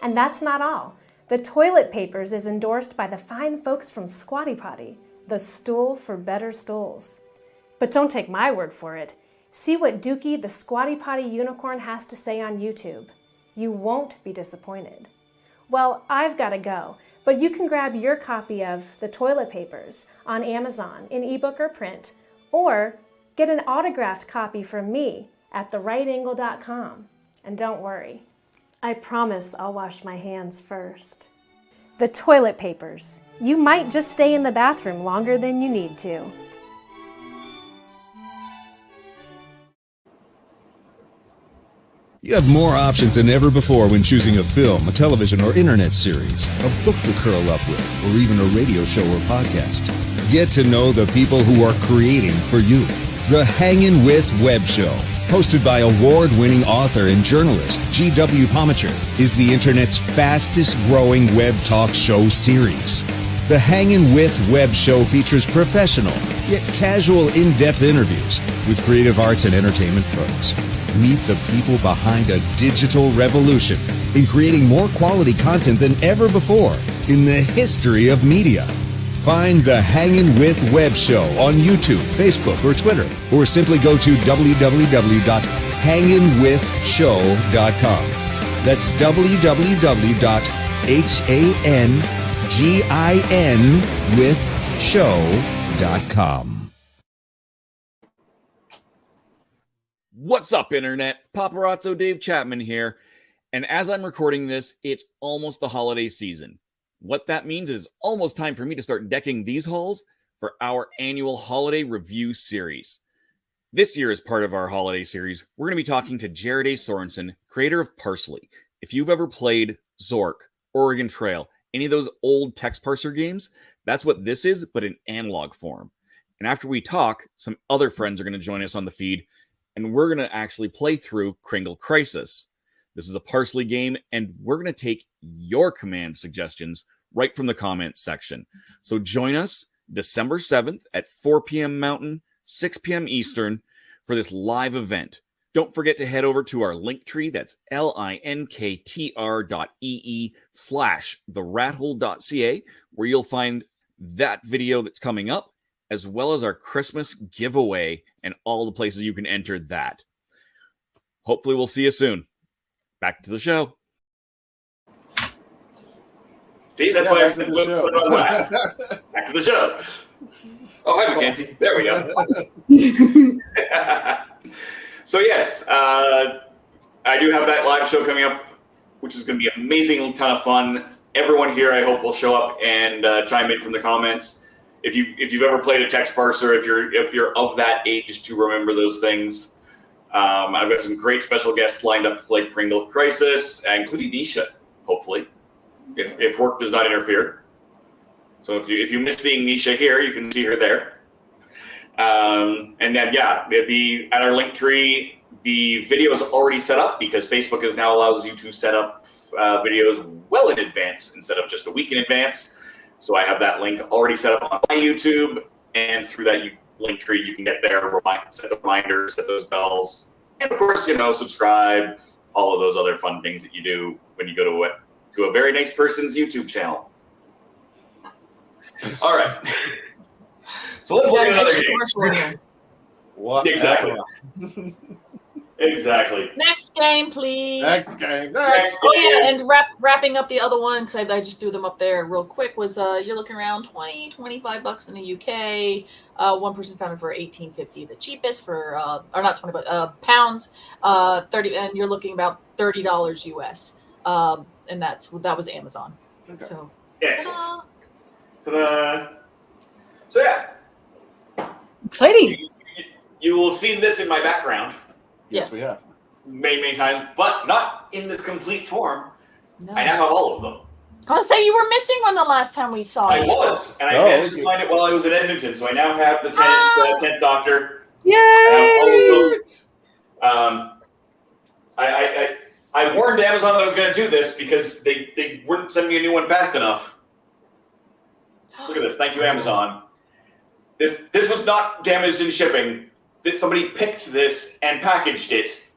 Speaker 10: And that's not all. The Toilet Papers is endorsed by the fine folks from Squatty Potty, the stool for better stools. But don't take my word for it. See what Dookie the Squatty Potty unicorn has to say on YouTube. You won't be disappointed. Well, I've got to go, but you can grab your copy of The Toilet Papers on Amazon in ebook or print, or get an autographed copy from me at therightangle.com. And don't worry, I promise I'll wash my hands first. The Toilet Papers. You might just stay in the bathroom longer than you need to.
Speaker 11: You have more options than ever before when choosing a film, a television or internet series, a book to curl up with, or even a radio show or podcast. Get to know the people who are creating for you. The Hangin' With Web Show, hosted by award-winning author and journalist G.W. Pometry, is the internet's fastest-growing web talk show series. The Hangin' With Web Show features professional, yet casual, in-depth interviews with creative arts and entertainment pros. Meet the people behind a digital revolution in creating more quality content than ever before in the history of media. Find the Hangin' With Web Show on YouTube, Facebook, or Twitter, or simply go to www.hanginwithshow.com. That's www.hanginwithshow.com.
Speaker 12: What's up, Internet? Paparazzo Dave Chapman here. And as I'm recording this, it's almost the holiday season. What that means is almost time for me to start decking these halls for our annual holiday review series. This year, as part of our holiday series, we're going to be talking to Jared A. Sorensen, creator of Parsley. If you've ever played Zork, Oregon Trail, any of those old text parser games, that's what this is, but in analog form. And after we talk, some other friends are going to join us on the feed, and we're going to actually play through Kringle Crisis. This is a Parsley game, and we're going to take your command suggestions right from the comments section. So join us December 7th at 4 p.m. Mountain, 6 p.m. Eastern for this live event. Don't forget to head over to our link tree. That's linktr.ee/therrathole.ca, where you'll find that video that's coming up, as well as our Christmas giveaway and all the places you can enter that. Hopefully we'll see you soon. Back to the show.
Speaker 5: See, that's why I said put it on last. Back to the show. Oh, hi, Mackenzie. There we go. So, yes, I do have that live show coming up, which is going to be an amazing ton of fun. Everyone here, I hope, will show up and chime in from the comments. If you've ever played a text parser, if you're of that age to remember those things, I've got some great special guests lined up to play Kringle Crisis, including Nisha, hopefully, if work does not interfere. So if you miss seeing Nisha here, you can see her there. And then, yeah, at our link tree, the video is already set up because Facebook now allows you to set up videos well in advance instead of just a week in advance. So I have that link already set up on my YouTube, and through that link tree, you can get there, set the reminders, set those bells, and of course, subscribe, all of those other fun things that you do when you go to a very nice person's YouTube channel. All right. So let's look at another game.
Speaker 2: What?
Speaker 5: Exactly. Exactly.
Speaker 3: Next game, please.
Speaker 2: Next game.
Speaker 3: Oh yeah, and wrapping up the other one because I just threw them up there real quick was you're looking around $25 in the UK. One person found it for $18.50, the cheapest for or not 20 pounds. 30, and you're looking about $30 US. And that was Amazon.
Speaker 5: Okay.
Speaker 3: So.
Speaker 5: Excellent. Ta-da. So yeah.
Speaker 4: Exciting.
Speaker 5: You will have seen this in my background.
Speaker 2: Yes, we have.
Speaker 5: Many times, but not in this complete form.
Speaker 3: No.
Speaker 5: I now have all of them.
Speaker 3: I was say you were missing one the last time we saw you.
Speaker 5: I was, and I managed to find it while I was in Edmonton. So I now have the 10th Doctor.
Speaker 4: Yay!
Speaker 5: I warned Amazon that I was going to do this because they wouldn't send me a new one fast enough. Look at this. Thank you, Amazon. This was not damaged in shipping. Somebody picked this and packaged it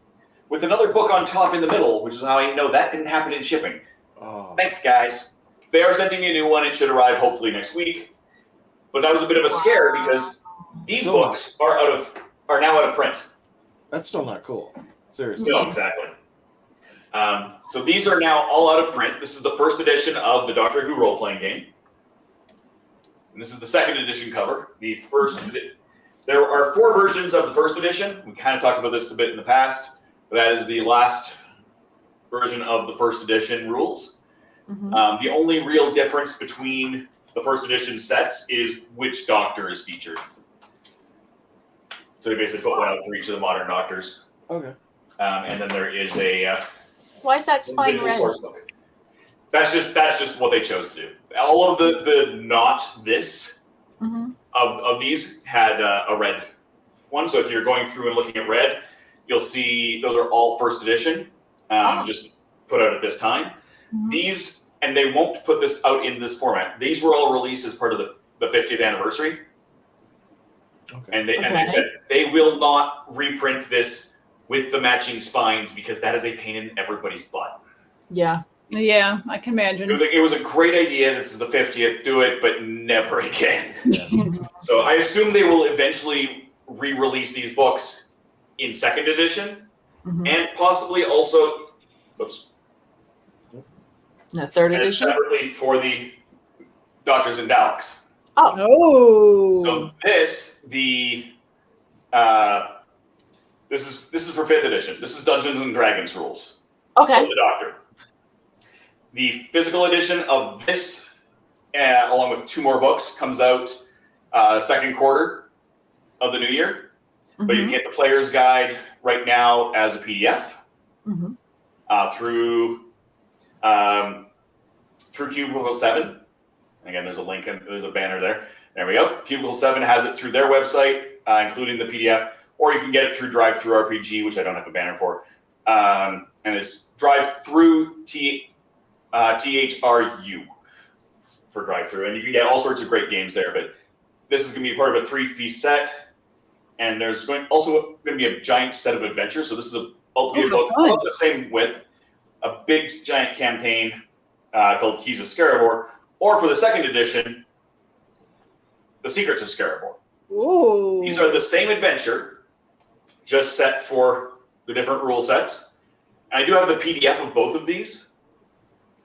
Speaker 5: with another book on top in the middle, which is how I know that didn't happen in shipping.
Speaker 2: Oh.
Speaker 5: Thanks, guys. They are sending me a new one. It should arrive hopefully next week. But that was a bit of a scare because these books are now out of print.
Speaker 2: That's still not cool. Seriously.
Speaker 5: No, exactly. So these are now all out of print. This is the first edition of the Doctor Who role-playing game. And this is the second edition cover. There are 4 versions of the first edition. We kind of talked about this a bit in the past, but that is the last version of the first edition rules. Mm-hmm. The only real difference between the first edition sets is which Doctor is featured. So they basically put one out for each of the modern Doctors.
Speaker 2: Okay.
Speaker 5: And then there is a
Speaker 3: why is that spine red?
Speaker 5: That's just what they chose to do. All of the not this of these had a red one. So if you're going through and looking at red, you'll see those are all first edition, just put out at this time. These, and they won't put this out in this format. These were all released as part of the 50th anniversary. Okay. And they said they will not reprint this with the matching spines because that is a pain in everybody's butt.
Speaker 4: Yeah. Yeah, I can imagine.
Speaker 5: It was a great idea. This is the 50th. Do it, but never again. So I assume they will eventually re-release these books in second edition and possibly also
Speaker 3: third edition
Speaker 5: separately for the Doctors and Daleks.
Speaker 4: Oh.
Speaker 5: So this is for 5th edition. This is Dungeons and Dragons rules.
Speaker 3: Okay.
Speaker 5: Of the Doctor. The physical edition of this, along with 2 more books, comes out second quarter of the new year. But you can get the player's guide right now as a PDF through Cubicle 7. Again, there's a link and there's a banner there. There we go. Cubicle 7 has it through their website, including the PDF, or you can get it through Drive-Thru RPG, which I don't have a banner for. And it's Drive-Thru THRU for Drive-Thru, and you can get all sorts of great games there. But this is going to be part of a 3-piece set, and there's also going to be a giant set of adventures. So this is a book about the same width, a big giant campaign called Keys of Scarivore, or for the second edition, The Secrets of Scarivore.
Speaker 4: Ooh.
Speaker 5: These are the same adventure, just set for the different rule sets. And I do have the PDF of both of these.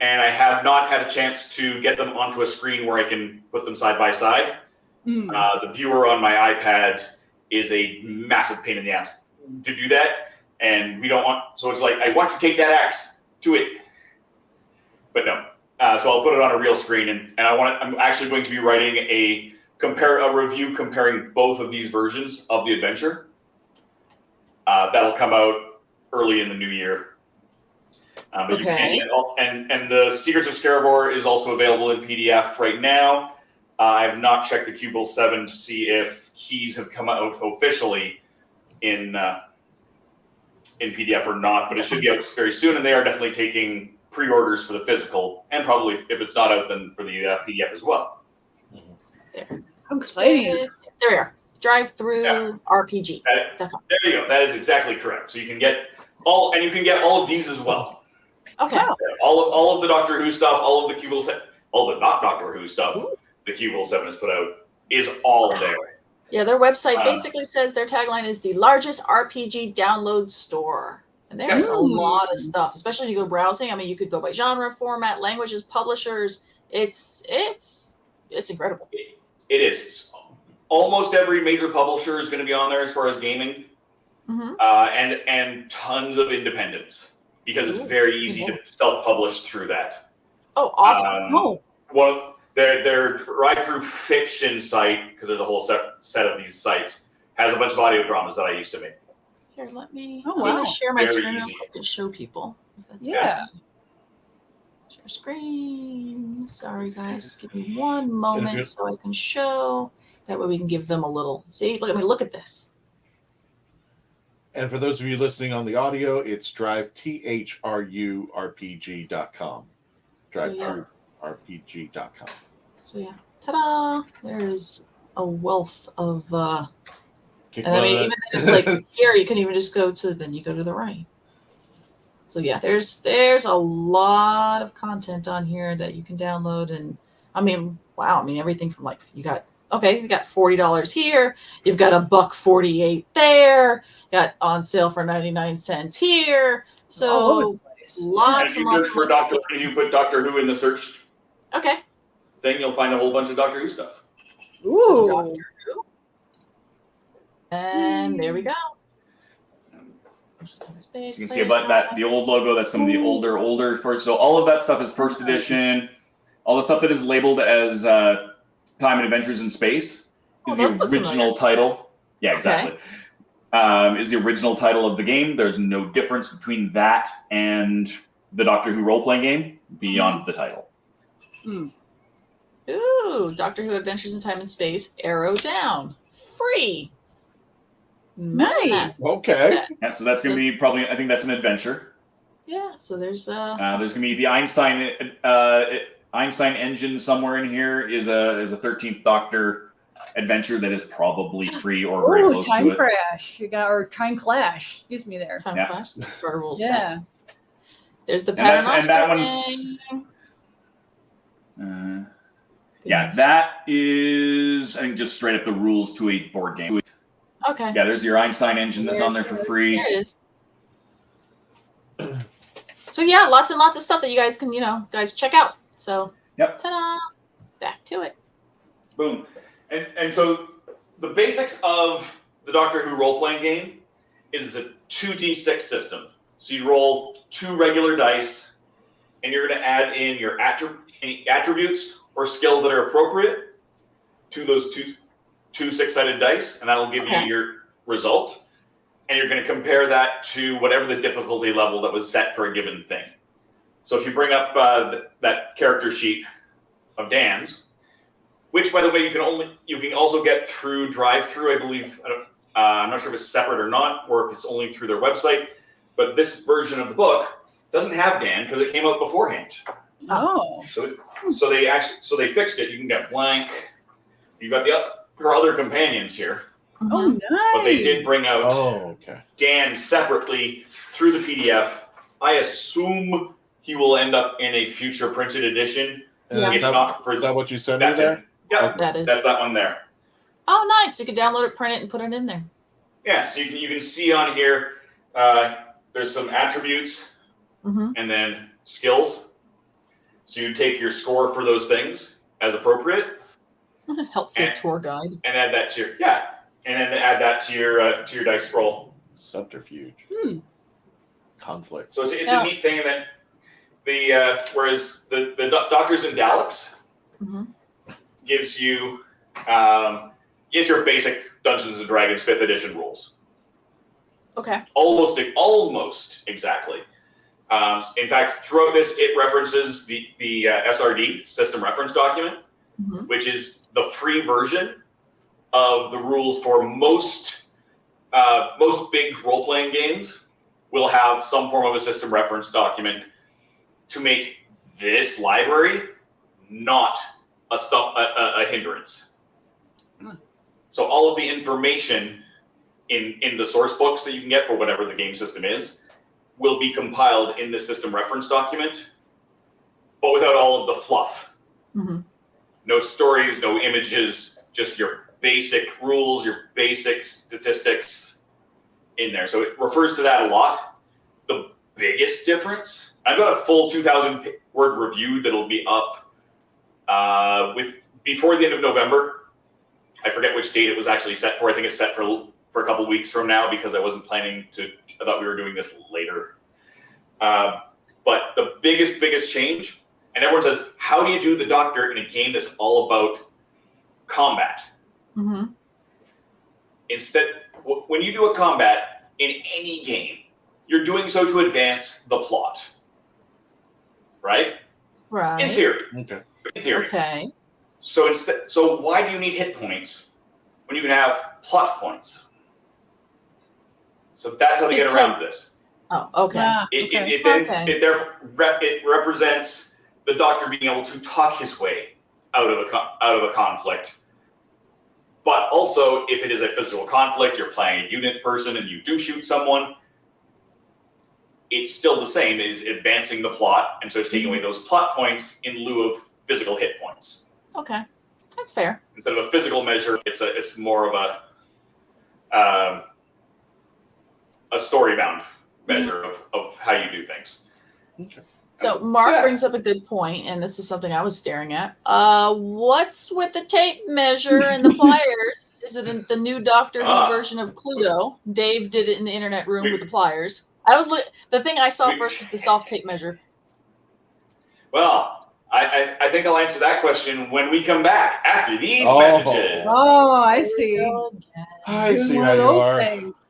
Speaker 5: And I have not had a chance to get them onto a screen where I can put them side by side. The viewer on my iPad is a massive pain in the ass to do that. And we don't want, so it's like, I want to take that axe to it. But no. So I'll put it on a real screen. And I'm actually going to be writing a review comparing both of these versions of the adventure. That'll come out early in the new year. But you can get and the Secrets of Scarivore is also available in PDF right now. I have not checked the Cubel 7 to see if keys have come out officially in PDF or not, but it should be out very soon, and they are definitely taking pre-orders for the physical, and probably if it's not out, then for the PDF as well.
Speaker 3: There.
Speaker 4: How exciting.
Speaker 3: There we are. Drive-through RPG.
Speaker 5: There you go. That is exactly correct. So you can get all of these as well.
Speaker 3: Okay.
Speaker 5: All of the Doctor Who stuff, all of the Cubel 7, all the not Doctor Who stuff. The Cubel 7 has put out is all there.
Speaker 3: Yeah, their website basically says their tagline is the largest RPG download store. And there's a lot of stuff, especially when you go browsing. I mean, you could go by genre, format, languages, publishers. It's incredible.
Speaker 5: It is. Almost every major publisher is going to be on there as far as gaming, and tons of independents because it's very easy to self-publish through that.
Speaker 3: Oh, awesome!
Speaker 5: Well, their drive-through fiction site, because there's a whole set of these sites, has a bunch of audio dramas that I used to make.
Speaker 3: Here, let me
Speaker 5: It's
Speaker 3: share my
Speaker 5: very
Speaker 3: screen
Speaker 5: easy.
Speaker 3: and show people. If that's
Speaker 4: Yeah.
Speaker 3: Share screen. Sorry, guys. Just give me one moment so I can show. That way we can give them a little. See, look at this.
Speaker 2: And for those of you listening on the audio, it's THRURPG.com. DriveThruRPG.com.
Speaker 3: So yeah, ta-da! There's a wealth of. And I mean, even then it's like here you can even just go to. Then you go to the right. So yeah, there's a lot of content on here that you can download, and I mean, wow! I mean, everything from like you got $40 here, you've got $1.48 there, got on sale for 99 cents here. So lots
Speaker 5: and if you
Speaker 3: and
Speaker 5: search
Speaker 3: lots.
Speaker 5: for Doctor Who, you put Doctor Who in the search thing, you'll find a whole bunch of Doctor Who stuff.
Speaker 3: Ooh. Doctor Who. And there we go.
Speaker 5: You can see about the old logo. That's some of the older first. So all of that stuff is first edition. All the stuff that is labeled as Time and Adventures in Space is the original title. Yeah, exactly. Is the original title of the game. There's no difference between that and the Doctor Who role-playing game beyond the title.
Speaker 3: Ooh, Doctor Who Adventures in Time and Space, Arrow Down. Free.
Speaker 4: Nice.
Speaker 2: Okay.
Speaker 5: Yeah, so that's going to be probably, I think that's an adventure.
Speaker 3: Yeah, so there's
Speaker 5: going to be the Einstein engine somewhere in here is a 13th Doctor adventure that is probably free or very close to it.
Speaker 4: Time Crash. Or Time Clash. Excuse me there.
Speaker 3: Time Clash. Starter rules.
Speaker 4: Yeah.
Speaker 3: There's the
Speaker 5: and
Speaker 3: Paternoster
Speaker 5: that one's that is I think just straight up the rules to a board game.
Speaker 3: Okay.
Speaker 5: Yeah, there's your Einstein engine that's on there for free.
Speaker 3: There it is. So yeah, lots and lots of stuff that you guys can, guys check out. So ta-da! Back to it.
Speaker 5: Boom. And so the basics of the Doctor Who role-playing game is it's a 2d6 system. So you roll 2 regular dice, and you're going to add in your any attributes or skills that are appropriate to those two 6-sided dice, and that'll give you your result. And you're going to compare that to whatever the difficulty level that was set for a given thing. So if you bring up that character sheet of Dan's, which, by the way, you can also get through drive-through, I believe. I'm not sure if it's separate or not, or if it's only through their website. But this version of the book doesn't have Dan because it came out beforehand.
Speaker 4: Oh.
Speaker 5: So they fixed it. You can get blank. You've got her other companions here.
Speaker 4: Oh, nice.
Speaker 5: But they did bring out Dan separately through the PDF. I assume he will end up in a future printed edition.
Speaker 2: Is that what you sent me there?
Speaker 5: Yeah,
Speaker 3: that is.
Speaker 5: That's that one there.
Speaker 3: Oh, nice. You can download it, print it, and put it in there.
Speaker 5: Yeah, so you can see on here, there's some attributes and then skills. So you take your score for those things as appropriate.
Speaker 3: Helpful tour guide.
Speaker 5: And add that to your dice roll.
Speaker 2: Subterfuge. Conflict.
Speaker 5: So it's a neat thing, and then whereas the Doctors in Daleks gives you it's your basic Dungeons and Dragons 5th edition rules.
Speaker 3: Okay.
Speaker 5: Almost exactly. In fact, throughout this, it references the SRD, System Reference Document, which is the free version of the rules for most big role-playing games will have some form of a system reference document to make this library not a hindrance. So all of the information in the source books that you can get for whatever the game system is will be compiled in the system reference document, but without all of the fluff.
Speaker 3: Mm-hmm.
Speaker 5: No stories, no images, just your basic rules, your basic statistics in there. So it refers to that a lot. The biggest difference, I've got a full 2,000 word review that'll be up before the end of November. I forget which date it was actually set for. I think it's set for a couple weeks from now because I wasn't planning to. I thought we were doing this later. But the biggest change, and everyone says, how do you do the Doctor in a game that's all about combat?
Speaker 3: Mm-hmm.
Speaker 5: Instead, when you do a combat in any game, you're doing so to advance the plot, right?
Speaker 3: Right.
Speaker 5: In theory.
Speaker 2: Okay.
Speaker 5: In theory.
Speaker 3: Okay.
Speaker 5: So why do you need hit points when you can have plot points? So that's how they get around this.
Speaker 3: Oh, okay.
Speaker 5: It represents the Doctor being able to talk his way out of a conflict. But also, if it is a physical conflict, you're playing a unit person and you do shoot someone, it's still the same. It is advancing the plot, and so it's taking away those plot points in lieu of physical hit points.
Speaker 3: Okay, that's fair.
Speaker 5: Instead of a physical measure, it's more of a story-bound measure of how you do things.
Speaker 2: Okay.
Speaker 3: So Mark brings up a good point, and this is something I was staring at. What's with the tape measure and the pliers? Is it the new Doctor Who version of Cluedo? Dave did it in the internet room with the pliers. The thing I saw first was the soft tape measure.
Speaker 5: Well, I think I'll answer that question when we come back after these messages.
Speaker 4: Oh, I see.
Speaker 2: I see how you are.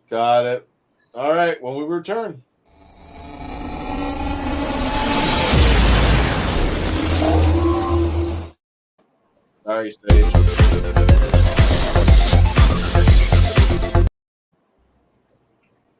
Speaker 2: Got it. All right, when we return. Sorry, Sage.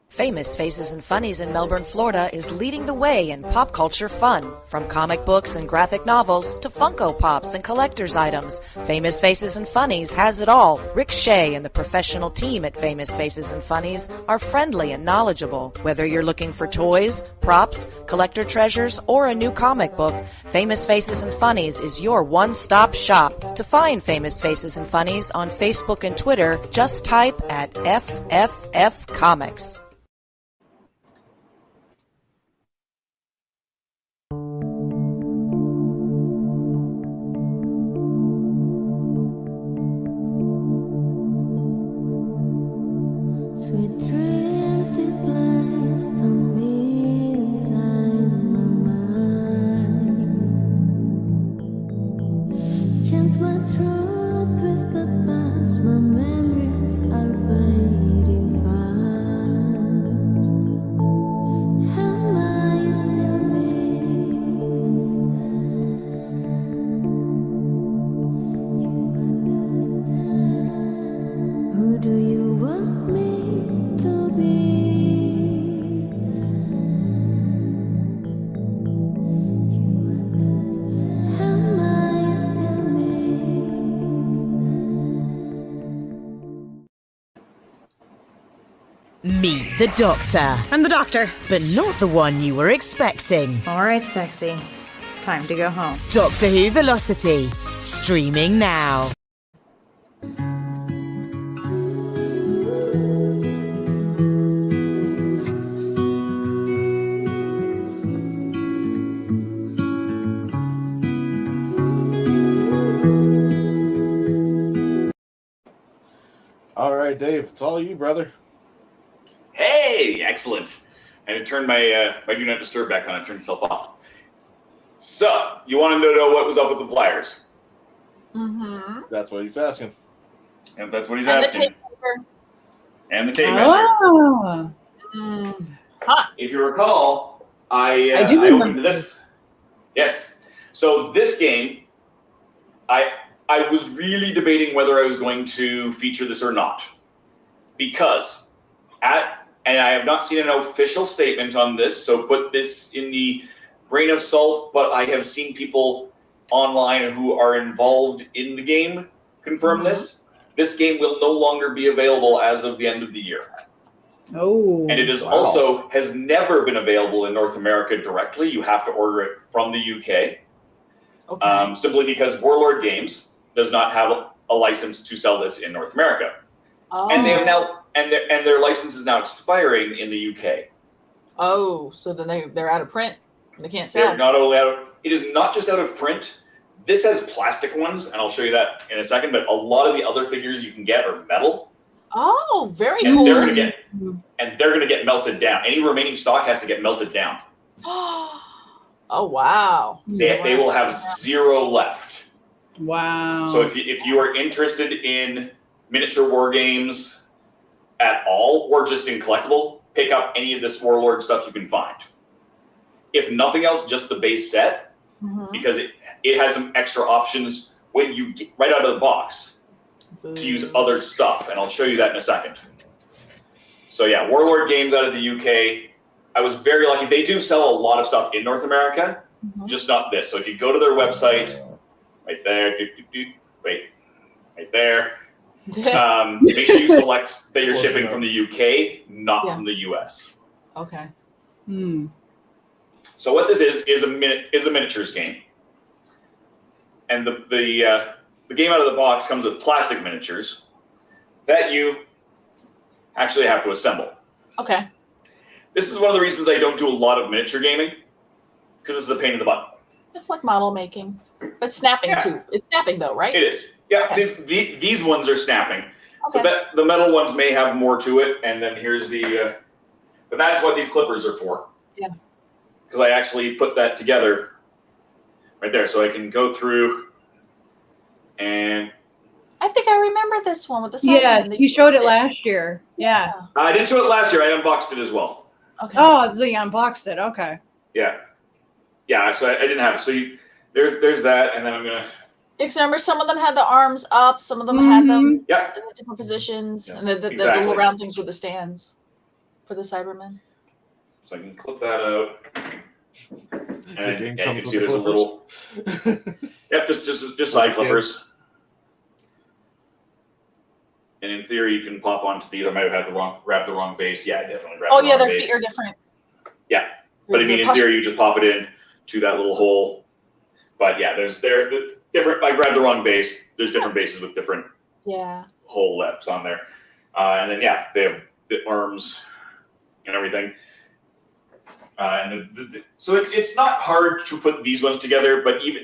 Speaker 13: Famous Faces and Funnies in Melbourne, Florida is leading the way in pop culture fun. From comic books and graphic novels to Funko Pops and collector's items, Famous Faces and Funnies has it all. Rick Shea and the professional team at Famous Faces and Funnies are friendly and knowledgeable. Whether you're looking for toys, props, collector treasures, or a new comic book, Famous Faces and Funnies is your one-stop shop. To find Famous Faces and Funnies on Facebook and Twitter, just type at FFF Comics.
Speaker 14: Sweet dreams deep placed on me inside my mind. Chance my truth, twist the past, my memories are fading fast. Am I still missed? Who do you want me to be? Am I still
Speaker 15: Meet the Doctor.
Speaker 4: I'm the Doctor.
Speaker 15: But not the one you were expecting.
Speaker 16: All right, sexy. It's time to go home.
Speaker 15: Doctor Who Velocity. Streaming now.
Speaker 2: All right, Dave, it's all you, brother.
Speaker 5: Hey, excellent. I had to turn my Do Not Disturb back on. It turned itself off. So, you wanted to know what was up with the pliers?
Speaker 3: Mm-hmm.
Speaker 2: That's what he's asking.
Speaker 5: And that's what he's
Speaker 3: And
Speaker 5: asking.
Speaker 3: the tape measure.
Speaker 5: And the tape measure.
Speaker 3: Huh.
Speaker 5: If you recall, I
Speaker 4: do
Speaker 5: opened
Speaker 4: remember
Speaker 5: this. Yes. So this game, I I was really debating whether I was going to feature this or not, because and I have not seen an official statement on this, so put this in the grain of salt, but I have seen people online who are involved in the game confirm this. This game will no longer be available as of the end of the year.
Speaker 4: Oh.
Speaker 5: And it is also has never been available in North America directly. You have to order it from the UK. Okay. Simply because Warlord Games does not have a license to sell this in North America. Oh. And they have now and their license is now expiring in the UK.
Speaker 3: Oh, so then they're out of print. They can't sell.
Speaker 5: They're not only out. It is not just out of print. This has plastic ones, and I'll show you that in a second. But a lot of the other figures you can get are metal.
Speaker 3: Oh, very
Speaker 5: and
Speaker 3: cool.
Speaker 5: They're gonna get melted down. Any remaining stock has to get melted down.
Speaker 3: Oh wow!
Speaker 5: They will have zero left.
Speaker 4: Wow.
Speaker 5: So if you are interested in miniature war games at all, or just in collectible, pick up any of this Warlord stuff you can find. If nothing else, just the base set, because it has some extra options when you get right out of the box to use other stuff, and I'll show you that in a second. So yeah, Warlord Games out of the UK. I was very lucky. They do sell a lot of stuff in North America, just not this. So if you go to their website, right there, right there, make sure you select that you're shipping from the UK, not from the US.
Speaker 3: Okay.
Speaker 5: So what this is a miniatures game, and the game out of the box comes with plastic miniatures that you actually have to assemble.
Speaker 3: Okay.
Speaker 5: This is one of the reasons I don't do a lot of miniature gaming, because this is a pain in the butt.
Speaker 3: It's like model making, but snapping too. It's snapping though, right?
Speaker 5: It is. Yeah, okay. These ones are snapping. Okay. The metal ones may have more to it, and then here's the. But that's what these clippers are for. Yeah. Because I actually put that together right there, so I can go through and.
Speaker 3: I think I remember this one with the.
Speaker 4: Yeah, you showed it last year. Yeah.
Speaker 5: I didn't show it last year. I unboxed it as well.
Speaker 4: Okay. Oh, so you unboxed it. Okay.
Speaker 5: Yeah. Yeah. So I didn't have it. So there's that, and then I'm gonna.
Speaker 3: Because remember, some of them had the arms up, some of them had them in the different positions, and the little round things with the stands for the Cybermen.
Speaker 5: So I can clip that out, and you can see there's a little. just side clippers. And in theory, you can pop onto these. I might have grabbed the wrong base. Yeah, I definitely grabbed the wrong base.
Speaker 3: Oh yeah, their feet are different.
Speaker 5: Yeah, but I mean, in theory, you just pop it in to that little hole. But yeah, there's different. I grabbed the wrong base. There's different bases with different hole depths on there, and then they have the arms and everything. So it's not hard to put these ones together, but even.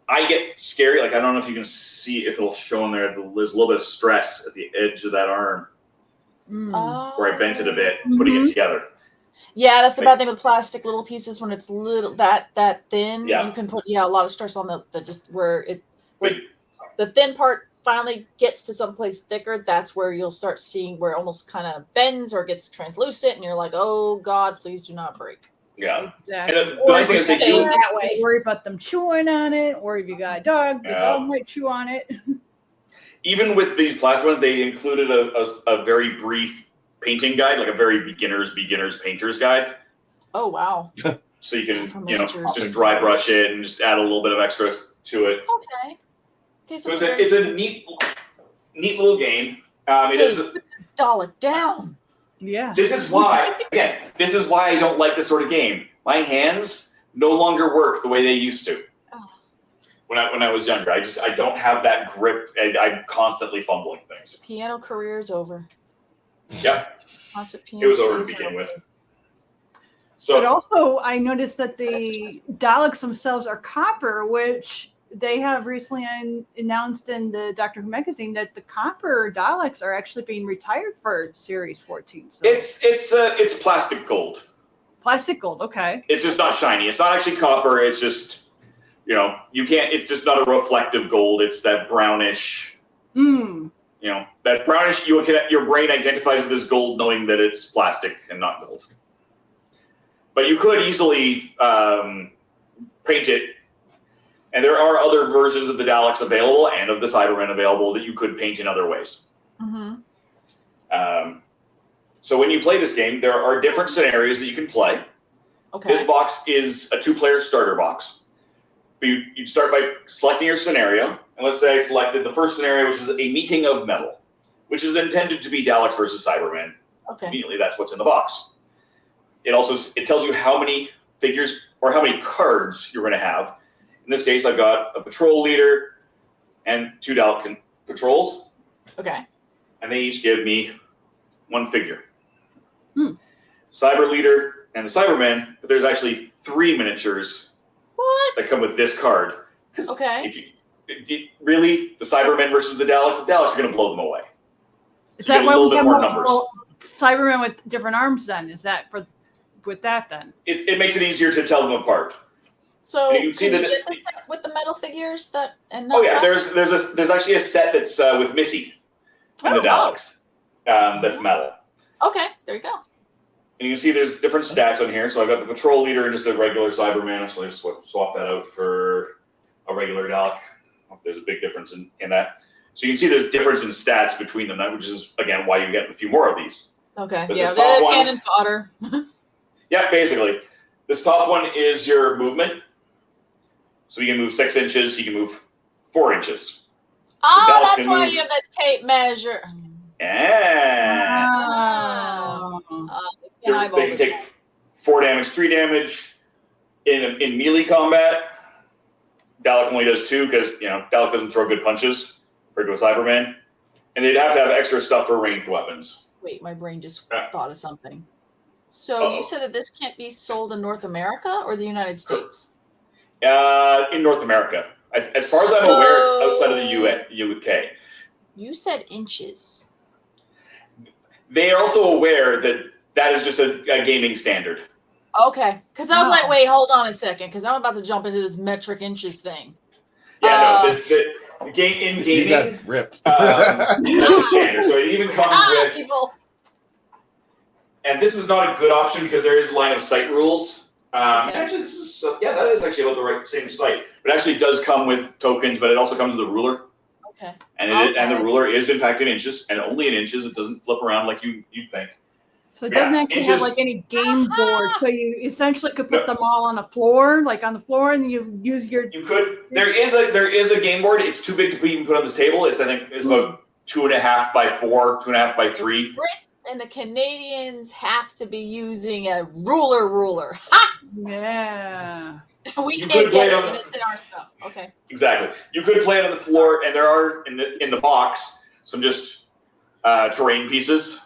Speaker 5: I get scary. Like, I don't know if you can see if it'll show in there. There's a little bit of stress at the edge of that arm where I bent it a bit, putting it together.
Speaker 3: Yeah, that's the bad thing with plastic little pieces. When it's little that thin, you can put a lot of stress on the just where the thin part finally gets to someplace thicker. That's where you'll start seeing where it almost kind of bends or gets translucent, and you're like, oh God, please do not break.
Speaker 5: Yeah.
Speaker 4: Exactly.
Speaker 5: And the nice thing is they do
Speaker 4: that way. Worry about them chewing on it, or if you got a dog, the dog might chew on it.
Speaker 5: Even with these plastic ones, they included a very brief painting guide, like a very beginner's painter's guide.
Speaker 3: Oh wow.
Speaker 5: So you can just dry brush it and just add a little bit of extra to it.
Speaker 3: Okay.
Speaker 5: So it's a neat little game. It is
Speaker 3: put the Dalek down.
Speaker 4: Yeah.
Speaker 5: This is why I don't like this sort of game. My hands no longer work the way they used to. Oh. When I was younger, I don't have that grip. I'm constantly fumbling things.
Speaker 3: Piano career is over.
Speaker 5: Yeah. It was over to begin with. So,
Speaker 4: but also, I noticed that the Daleks themselves are copper, which they have recently announced in the Doctor Who magazine that the copper Daleks are actually being retired for Series 14. So
Speaker 5: it's plastic gold.
Speaker 4: Plastic gold, okay.
Speaker 5: It's just not shiny. It's not actually copper. It's just, you can't. It's just not a reflective gold. It's that brownish. That brownish. Your brain identifies it as gold, knowing that it's plastic and not gold. But you could easily paint it. And there are other versions of the Daleks available and of the Cybermen available that you could paint in other ways. So when you play this game, there are different scenarios that you can play.
Speaker 3: Okay.
Speaker 5: This box is a 2-player starter box. You'd start by selecting your scenario. And let's say I selected the first scenario, which is a meeting of metal, which is intended to be Daleks versus Cybermen.
Speaker 3: Okay.
Speaker 5: Immediately, that's what's in the box. It tells you how many figures or how many cards you're going to have. In this case, I've got a patrol leader and 2 Dalek patrols.
Speaker 3: Okay.
Speaker 5: And they each give me 1 figure. Cyber leader and the Cybermen, but there's actually 3 miniatures that come with this card.
Speaker 3: Okay.
Speaker 5: If you really, the Cybermen versus the Daleks are going to blow them away.
Speaker 4: Is
Speaker 5: So
Speaker 4: that
Speaker 5: you get
Speaker 4: why
Speaker 5: a little
Speaker 4: we
Speaker 5: bit
Speaker 4: have
Speaker 5: more
Speaker 4: multiple
Speaker 5: numbers.
Speaker 4: Cybermen with different arms then? Is that with that then?
Speaker 5: It makes it easier to tell them apart.
Speaker 3: So
Speaker 5: And you can see
Speaker 3: can
Speaker 5: that
Speaker 3: you get the set with the metal figures and
Speaker 5: Oh yeah,
Speaker 3: plastic?
Speaker 5: there's actually a set that's with Missy and the Daleks. That's metal.
Speaker 3: Okay, there you go.
Speaker 5: And you can see there's different stats on here. So I've got the patrol leader and just a regular Cyberman. Actually, swap that out for a regular Dalek. There's a big difference in that. So you can see there's difference in stats between them, which is, again, why you get a few more of these.
Speaker 3: Okay,
Speaker 5: But
Speaker 3: yeah,
Speaker 5: this top one-
Speaker 3: cannon fodder.
Speaker 5: Yeah, basically. This top one is your movement. So you can move 6 inches, you can move 4 inches.
Speaker 3: Oh,
Speaker 5: Daleks
Speaker 3: that's
Speaker 5: can
Speaker 3: why
Speaker 5: move-
Speaker 3: you have that tape measure.
Speaker 5: Yeah. They can take 4 damage, 3 damage. In melee combat, Dalek only does 2 because, Dalek doesn't throw good punches compared to a Cyberman. And they'd have to have extra stuff for ranged weapons.
Speaker 3: Wait, my brain just thought of something. So you said that this can't be sold in North America or the United States?
Speaker 5: In North America. As far as I'm aware, it's outside of the UK.
Speaker 3: You said inches.
Speaker 5: They are also aware that is just a gaming standard.
Speaker 3: Okay, because I was like, wait, hold on a second, because I'm about to jump into this metric inches thing.
Speaker 5: Yeah, no, the game in gaming.
Speaker 2: You got ripped.
Speaker 5: That's standard. So it even comes with.
Speaker 3: People.
Speaker 5: And this is not a good option because there is line of sight rules. Actually, that is actually about the same site. But it actually does come with tokens, but it also comes with a ruler.
Speaker 3: Okay.
Speaker 5: And the ruler is in fact in inches, and only in inches. It doesn't flip around like you'd think.
Speaker 4: So it doesn't actually have like any game board. So you essentially could put them all on the floor, and you use your.
Speaker 5: You could. There is a game board. It's too big to even put on this table. It's about 2.5 by 4, 2.5 by 3.
Speaker 3: Brits and the Canadians have to be using a ruler. Ha!
Speaker 4: Yeah.
Speaker 3: We can't get it, and it's in our stuff. Okay.
Speaker 5: Exactly. You could play it on the floor, and there are in the box some just terrain pieces.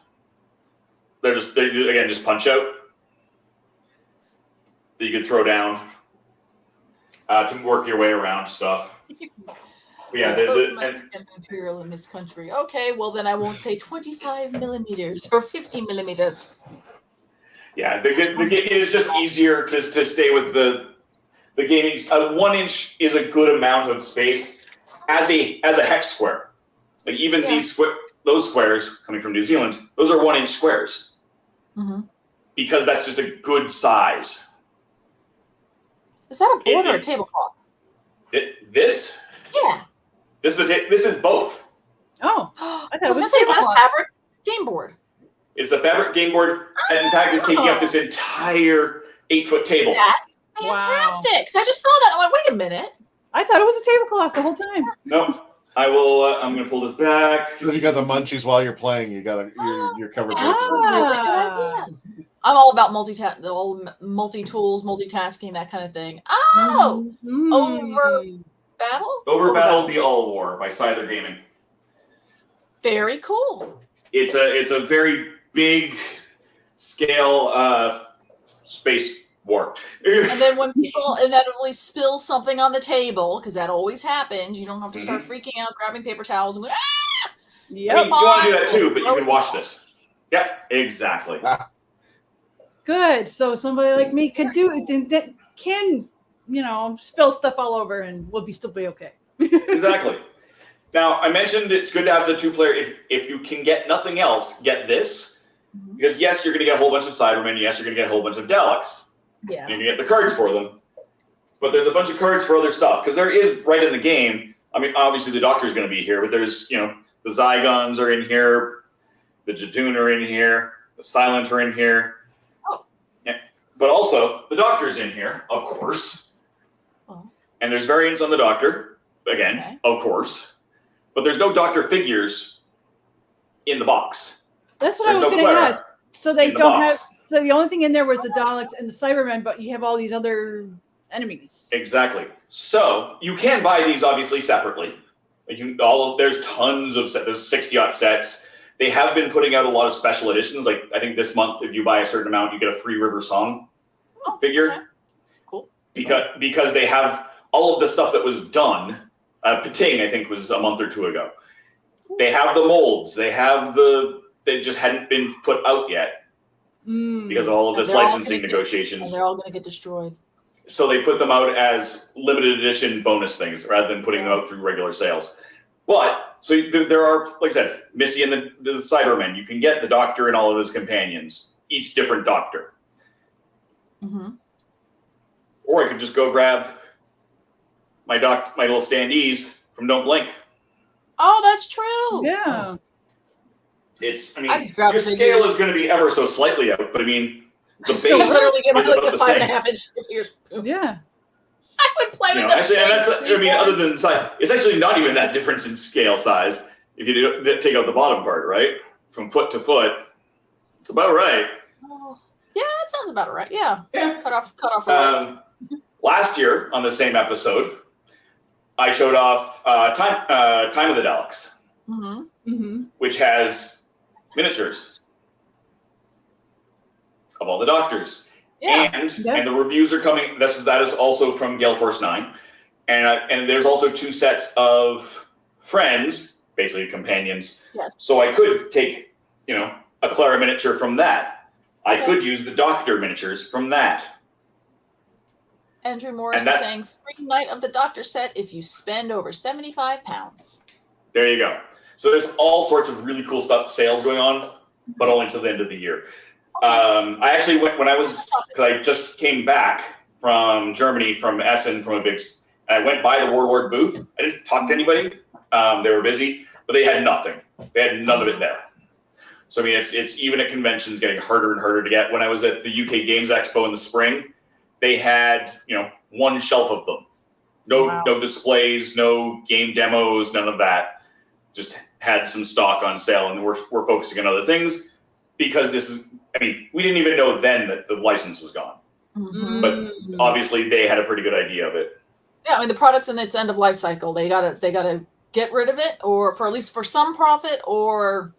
Speaker 5: They're just punch out that you could throw down to work your way around stuff. Yeah,
Speaker 3: imperial in this country. Okay, well then I won't say 25 millimeters or 50 millimeters.
Speaker 5: Yeah, the game is just easier to stay with the gaming. 1 inch is a good amount of space as a hex square. Like even those squares coming from New Zealand, those are 1 inch squares.
Speaker 3: Mm-hmm.
Speaker 5: Because that's just a good size.
Speaker 3: Is that a board or a tablecloth?
Speaker 5: This?
Speaker 3: Yeah.
Speaker 5: This is both.
Speaker 4: Oh,
Speaker 3: I was going to say, is that a fabric game board?
Speaker 5: It's a fabric game board, and in fact, it's taking up this entire 8-foot table.
Speaker 3: That's fantastic. So I just saw that. I went, wait a minute.
Speaker 4: I thought it was a tablecloth the whole time.
Speaker 5: No, I will. I'm going to pull this back.
Speaker 2: If you got the munchies while you're playing, you're covered.
Speaker 3: That's a really good idea. I'm all about multi-tools, multitasking, that kind of thing. Oh,
Speaker 5: Over Battle the All War by Scyther Gaming.
Speaker 3: Very cool.
Speaker 5: It's a very big scale space war.
Speaker 3: And then when people inevitably spill something on the table, because that always happens, you don't have to start freaking out, grabbing paper towels and going, ah!
Speaker 5: Yep. I mean, you want to do that too, but you can watch this. Yeah, exactly.
Speaker 4: Good. So somebody like me could do it that can, spill stuff all over and we'll still be okay.
Speaker 5: Exactly. Now, I mentioned it's good to have the 2-player. If you can get nothing else, get this. Because yes, you're going to get a whole bunch of Cybermen. Yes, you're going to get a whole bunch of Daleks.
Speaker 3: Yeah.
Speaker 5: And you can get the cards for them. But there's a bunch of cards for other stuff because there is right in the game. I mean, obviously the Doctor's going to be here, but there's the Zygons are in here, the Jatoon are in here, the Silent are in here.
Speaker 3: Oh.
Speaker 5: Yeah. But also the Doctor's in here, of course.
Speaker 3: Oh.
Speaker 5: And there's variants on the Doctor, again, of course. But there's no Doctor figures in the box.
Speaker 4: That's what I was going to ask. So they don't have. So the only thing in there was the Daleks and the Cybermen, but you have all these other enemies.
Speaker 5: Exactly. So you can buy these obviously separately. There's tons of sets. There's 60-odd sets. They have been putting out a lot of special editions. Like I think this month, if you buy a certain amount, you get a free River Song figure.
Speaker 3: Okay. Cool.
Speaker 5: Because they have all of the stuff that was done. Pating, I think, was a month or two ago. They have the molds. They have they just hadn't been put out yet because of all of this licensing negotiations.
Speaker 3: And they're all going to get destroyed.
Speaker 5: So they put them out as limited edition bonus things rather than putting them out through regular sales. But, so there are, like I said, Missy and the Cybermen. You can get the Doctor and all of his companions, each different Doctor.
Speaker 3: Mm-hmm.
Speaker 5: Or I could just go grab my little standees from Don't Blink.
Speaker 3: Oh, that's true.
Speaker 4: Yeah.
Speaker 3: I just grabbed
Speaker 5: your scale is going to be ever so slightly out, but I mean, the base
Speaker 3: literally get
Speaker 5: is about the same.
Speaker 3: 5.5-inch figures.
Speaker 4: Yeah.
Speaker 3: I would play with them.
Speaker 5: Actually, and other than size, it's actually not even that difference in scale size. If you take out the bottom part, right, from foot to foot, it's about right.
Speaker 3: Oh, yeah, that sounds about right. Yeah. Cut off.
Speaker 5: Last year on the same episode, I showed off Time of the Daleks, which has miniatures of all the Doctors. And the reviews are coming. That is also from Gale Force 9. And there's also 2 sets of friends, basically companions.
Speaker 3: Yes.
Speaker 5: So I could take, a Clara miniature from that. I could use the Doctor miniatures from that.
Speaker 3: Andrew Morris is saying free Night of the Doctor set if you spend over £75.
Speaker 5: There you go. So there's all sorts of really cool sales going on, but only until the end of the year. I actually went because I just came back from Germany, from Essen, I went by the Warlord booth. I didn't talk to anybody. They were busy, but they had nothing. They had none of it there. So I mean, it's even at conventions getting harder and harder to get. When I was at the UK Games Expo in the spring, they had one shelf of them. No displays, no game demos, none of that. Just had some stock on sale, and we're focusing on other things because we didn't even know then that the license was gone.
Speaker 3: Mm-hmm.
Speaker 5: But obviously they had a pretty good idea of it.
Speaker 3: Yeah, I mean the product's in its end of life cycle. They gotta get rid of it, or at least for some profit, or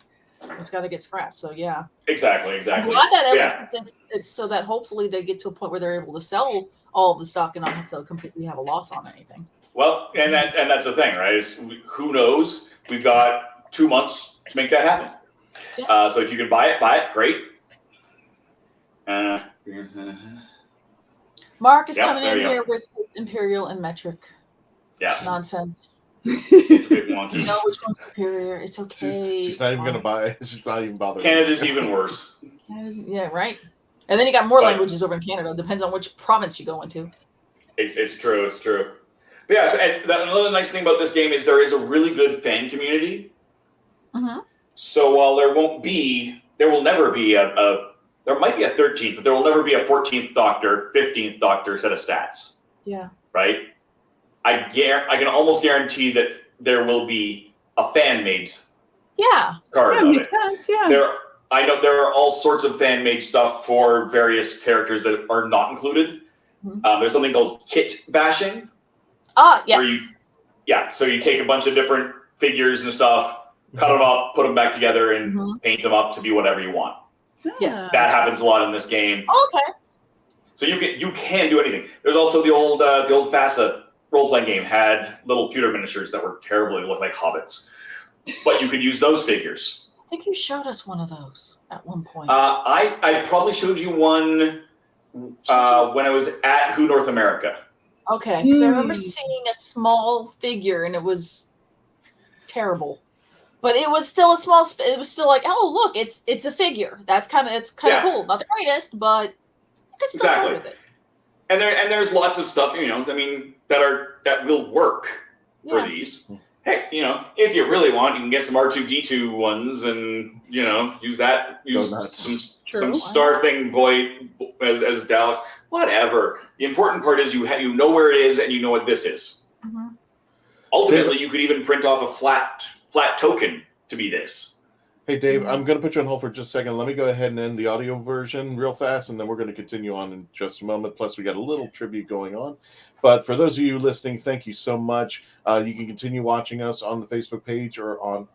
Speaker 3: it's got to get scrapped. So yeah.
Speaker 5: Exactly.
Speaker 3: I'm glad that it's so that hopefully they get to a point where they're able to sell all of the stock and not have to completely have a loss on anything.
Speaker 5: Well, and that's the thing, right? Who knows? We've got 2 months to make that happen. Yeah. So if you can buy it, great.
Speaker 3: Mark is coming in here with Imperial and Metric.
Speaker 5: Yeah.
Speaker 3: Nonsense.
Speaker 5: It's a big one.
Speaker 3: You know which one's superior. It's okay.
Speaker 2: She's not even going to buy it. She's not even bothering.
Speaker 5: Canada's even worse.
Speaker 3: Yeah, right. And then you got more languages over in Canada. Depends on which province you go into.
Speaker 5: It's true. It's true. But yeah, so another nice thing about this game is there is a really good fan community.
Speaker 3: Mm-hmm.
Speaker 5: So while there will never be there might be a 13th, but there will never be a 14th Doctor, 15th Doctor set of stats.
Speaker 3: Yeah.
Speaker 5: Right? I can almost guarantee that there will be a fan-made card of
Speaker 4: makes
Speaker 5: it.
Speaker 4: sense, yeah.
Speaker 5: I know there are all sorts of fan-made stuff for various characters that are not included.
Speaker 3: Mm-hmm.
Speaker 5: There's something called kit bashing.
Speaker 3: Ah, yes.
Speaker 5: So you take a bunch of different figures and stuff, cut them up, put them back together, and paint them up to be whatever you want.
Speaker 3: Yes.
Speaker 5: That happens a lot in this game.
Speaker 3: Okay.
Speaker 5: So you can do anything. There's also the old FASA role-playing game had little pewter miniatures that were terrible. They looked like hobbits. But you could use those figures.
Speaker 3: I think you showed us one of those at one point.
Speaker 5: I probably showed you one when I was at WHO North America.
Speaker 3: Okay, because I remember seeing a small figure and it was terrible. But it was still it was still like, oh, look, it's a figure. It's kind of cool. Not the greatest, but I could still play with it.
Speaker 5: And there's lots of stuff, that will work for these. Heck, if you really want, you can get some R2D2 ones and use that. Use some Star Thing boy as Daleks. Whatever. The important part is you know where it is and you know what this is.
Speaker 3: Mm-hmm.
Speaker 5: Ultimately, you could even print off a flat token to be this.
Speaker 2: Hey, Dave, I'm going to put you on hold for just a second. Let me go ahead and end the audio version real fast, and then we're going to continue on in just a moment. Plus, we got a little tribute going on. But for those of you listening, thank you so much. You can continue watching us on the Facebook page or on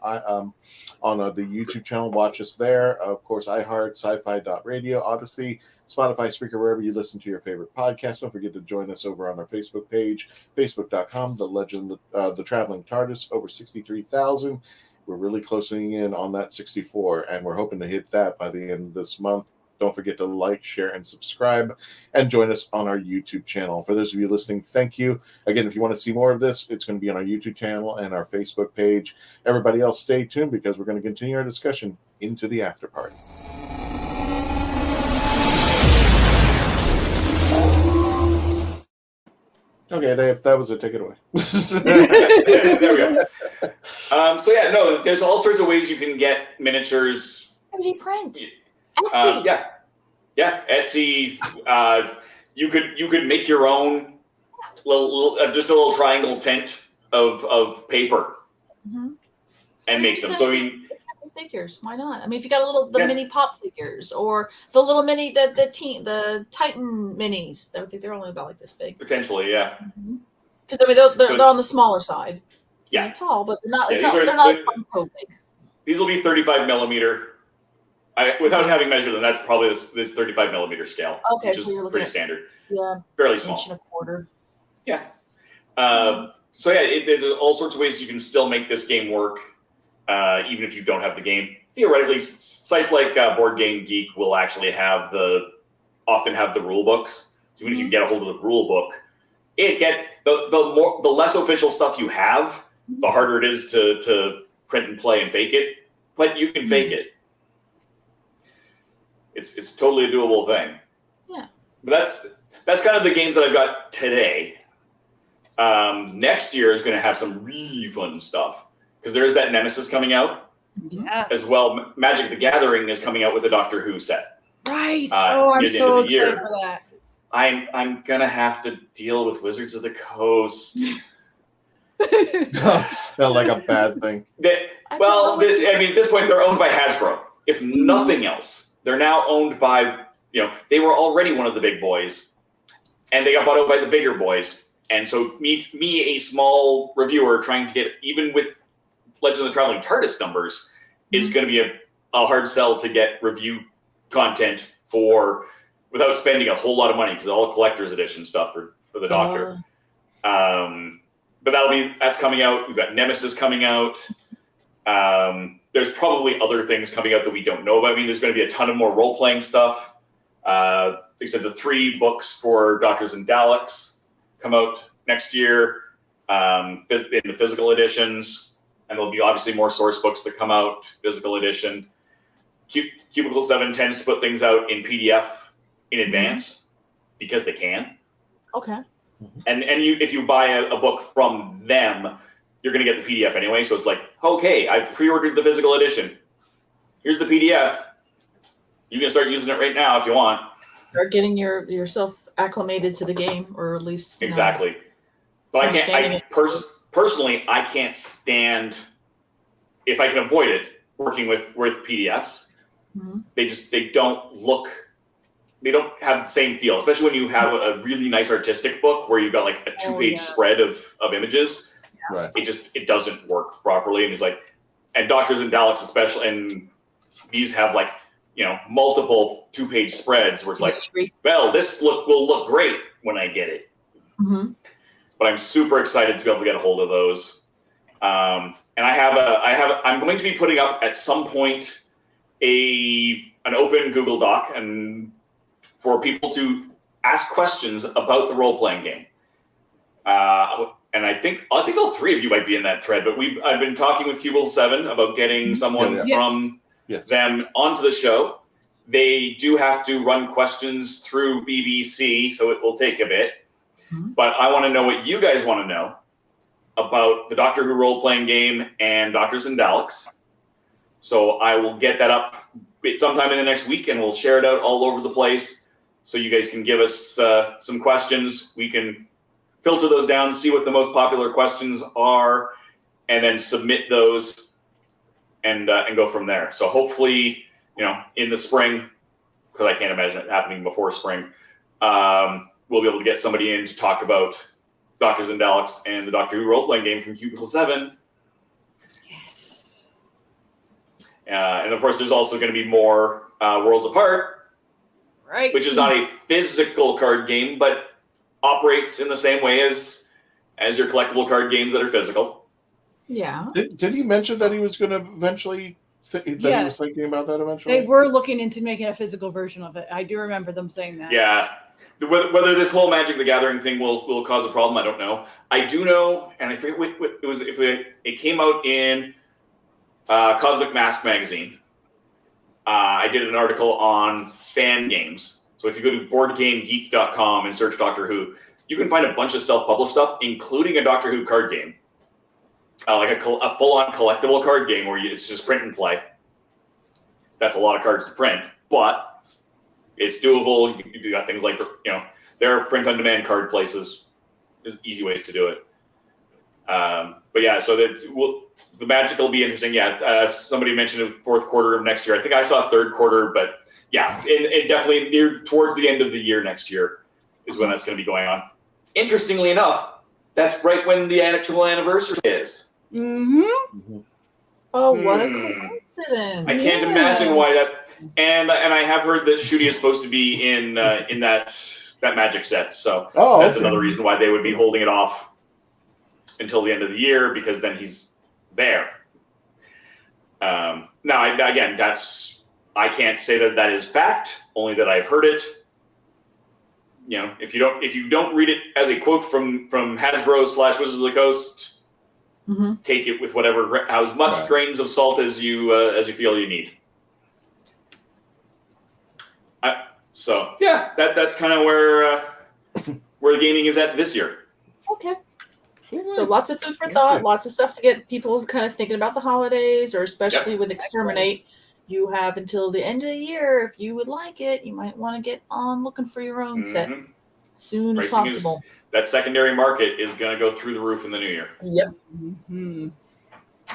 Speaker 2: the YouTube channel. Watch us there. Of course, iHeart, sci-fi.radio, Odyssey, Spotify, Spreaker, wherever you listen to your favorite podcast. Don't forget to join us over on our Facebook page, facebook.com, the Traveling Tardis, over 63,000. We're really closing in on that 64, and we're hoping to hit that by the end of this month. Don't forget to like, share, and subscribe, and join us on our YouTube channel. For those of you listening, thank you. Again, if you want to see more of this, it's going to be on our YouTube channel and our Facebook page. Everybody else, stay tuned because we're going to continue our discussion into the after party. Okay, Dave, that was it. Take it away.
Speaker 5: There we go. There's all sorts of ways you can get miniatures.
Speaker 3: 3D print. Etsy.
Speaker 5: Etsy. You could make your own just a little triangle tent of paper and make them. So
Speaker 3: figures, why not? I mean, if you got the mini pop figures or the little mini the Titan minis, I think they're only about like this big.
Speaker 5: Potentially, yeah.
Speaker 3: Because they're on the smaller side.
Speaker 5: Yeah,
Speaker 3: they're tall, but they're not.
Speaker 5: Yeah,
Speaker 3: they're not so big.
Speaker 5: These will be 35 millimeter. Without having measured them, that's probably this 35 millimeter scale.
Speaker 3: Okay,
Speaker 5: which
Speaker 3: so
Speaker 5: is
Speaker 3: you're looking
Speaker 5: pretty
Speaker 3: at
Speaker 5: standard.
Speaker 3: Yeah,
Speaker 5: fairly small.
Speaker 3: 1.25
Speaker 5: inches. Yeah. There's all sorts of ways you can still make this game work, even if you don't have the game. Theoretically, sites like Board Game Geek will actually often have the rule books. So even if you get a hold of the rule book, the less official stuff you have, the harder it is to print and play and fake it. But you can fake it. It's totally a doable thing.
Speaker 3: Yeah.
Speaker 5: But that's kind of the games that I've got today. Next year is going to have some really fun stuff because there's that Nemesis coming out.
Speaker 4: Yeah.
Speaker 5: As well, Magic the Gathering is coming out with a Doctor Who set.
Speaker 4: Right. I'm so excited for that.
Speaker 5: I'm gonna have to deal with Wizards of the Coast.
Speaker 2: Sound like a bad thing.
Speaker 5: At this point, they're owned by Hasbro. If nothing else, they're now owned by, they were already one of the big boys, and they got bought out by the bigger boys. And so me, a small reviewer trying to get, even with Legend of the Traveling TARDIS numbers, is going to be a hard sell to get review content without spending a whole lot of money, because all collector's edition stuff for the Doctor. But that's coming out. We've got Nemesis coming out. There's probably other things coming out that we don't know about. I mean, there's going to be a ton of more role-playing stuff. Like I said, the 3 books for Doctors and Daleks come out next year in the physical editions. And there'll be obviously more source books that come out, physical edition. Cubicle 7 tends to put things out in PDF in advance because they can.
Speaker 3: Okay.
Speaker 5: And if you buy a book from them, you're going to get the PDF anyway. So it's like, okay, I've pre-ordered the physical edition. Here's the PDF. You can start using it right now if you want.
Speaker 3: Start getting yourself acclimated to the game, or at least
Speaker 5: exactly. But personally, I can't stand, if I can avoid it, working with PDFs. They don't have the same feel, especially when you have a really nice artistic book where you've got like a 2-page spread of images.
Speaker 2: Right.
Speaker 5: It doesn't work properly. And it's like, and Doctors and Daleks especially, and these have like, multiple 2-page spreads where it's like, well, this will look great when I get it. But I'm super excited to be able to get a hold of those. And I'm going to be putting up at some point an open Google Doc and for people to ask questions about the role-playing game. And I think all 3 of you might be in that thread, but I've been talking with Cubicle 7 about getting someone from them onto the show. They do have to run questions through BBC, so it will take a bit. But I want to know what you guys want to know about the Doctor Who role-playing game and Doctors and Daleks. So I will get that up sometime in the next week, and we'll share it out all over the place. So you guys can give us some questions. We can filter those down, see what the most popular questions are, and then submit those and go from there. So hopefully, in the spring, because I can't imagine it happening before spring, we'll be able to get somebody in to talk about Doctors and Daleks and the Doctor Who role-playing game from Cubicle 7.
Speaker 3: Yes.
Speaker 5: And of course, there's also going to be more Worlds Apart,
Speaker 4: right?
Speaker 5: Which is not a physical card game, but operates in the same way as your collectible card games that are physical.
Speaker 3: Yeah.
Speaker 2: Did he mention that he was going to eventually? He was thinking about that eventually.
Speaker 4: They were looking into making a physical version of it. I do remember them saying that.
Speaker 5: Yeah. Whether this whole Magic the Gathering thing will cause a problem, I don't know. I do know, and I forget what it was. It came out in Cosmic Mask magazine. I did an article on fan games. So if you go to BoardGameGeek.com and search Doctor Who, you can find a bunch of self-published stuff, including a Doctor Who card game, like a full-on collectible card game where it's just print and play. That's a lot of cards to print, but it's doable. You got things like, there are print-on-demand card places. There's easy ways to do it. But yeah, so the Magic will be interesting. Yeah, somebody mentioned the fourth quarter of next year. I think I saw third quarter, but yeah, it definitely towards the end of the year next year is when that's going to be going on. Interestingly enough, that's right when the actual anniversary is.
Speaker 4: Mm-hmm.
Speaker 3: Oh, what a coincidence!
Speaker 5: I can't imagine why that. And I have heard that Shooty is supposed to be in that Magic set, so that's another reason why they would be holding it off until the end of the year, because then he's there. Now, again, I can't say that is fact, only that I've heard it. If you don't read it as a quote from Hasbro/Wizards of the Coast, take it with as much grains of salt as you feel you need. So yeah, that's kind of where the gaming is at this year.
Speaker 3: Okay. So lots of food for thought, lots of stuff to get people kind of thinking about the holidays, or especially with Exterminate. You have until the end of the year. If you would like it, you might want to get on looking for your own set as soon as possible.
Speaker 5: That secondary market is going to go through the roof in the new year.
Speaker 3: Yep.
Speaker 2: Mm-hmm.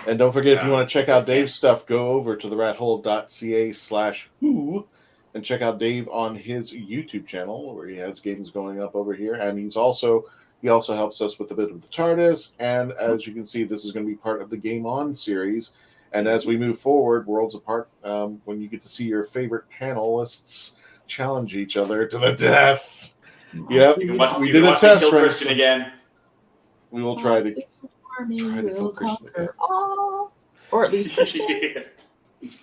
Speaker 2: And don't forget, if you want to check out Dave's stuff, go over to the RatHole.ca/who and check out Dave on his YouTube channel, where he has games going up over here. And he also helps us with a bit of the TARDIS. And as you can see, this is going to be part of the Game On series. And as we move forward, Worlds Apart, when you get to see your favorite panelists challenge each other to the death. Yep, we did a test run.
Speaker 5: Christian again.
Speaker 2: We will try to
Speaker 3: kill Christian again. Or at least Christian.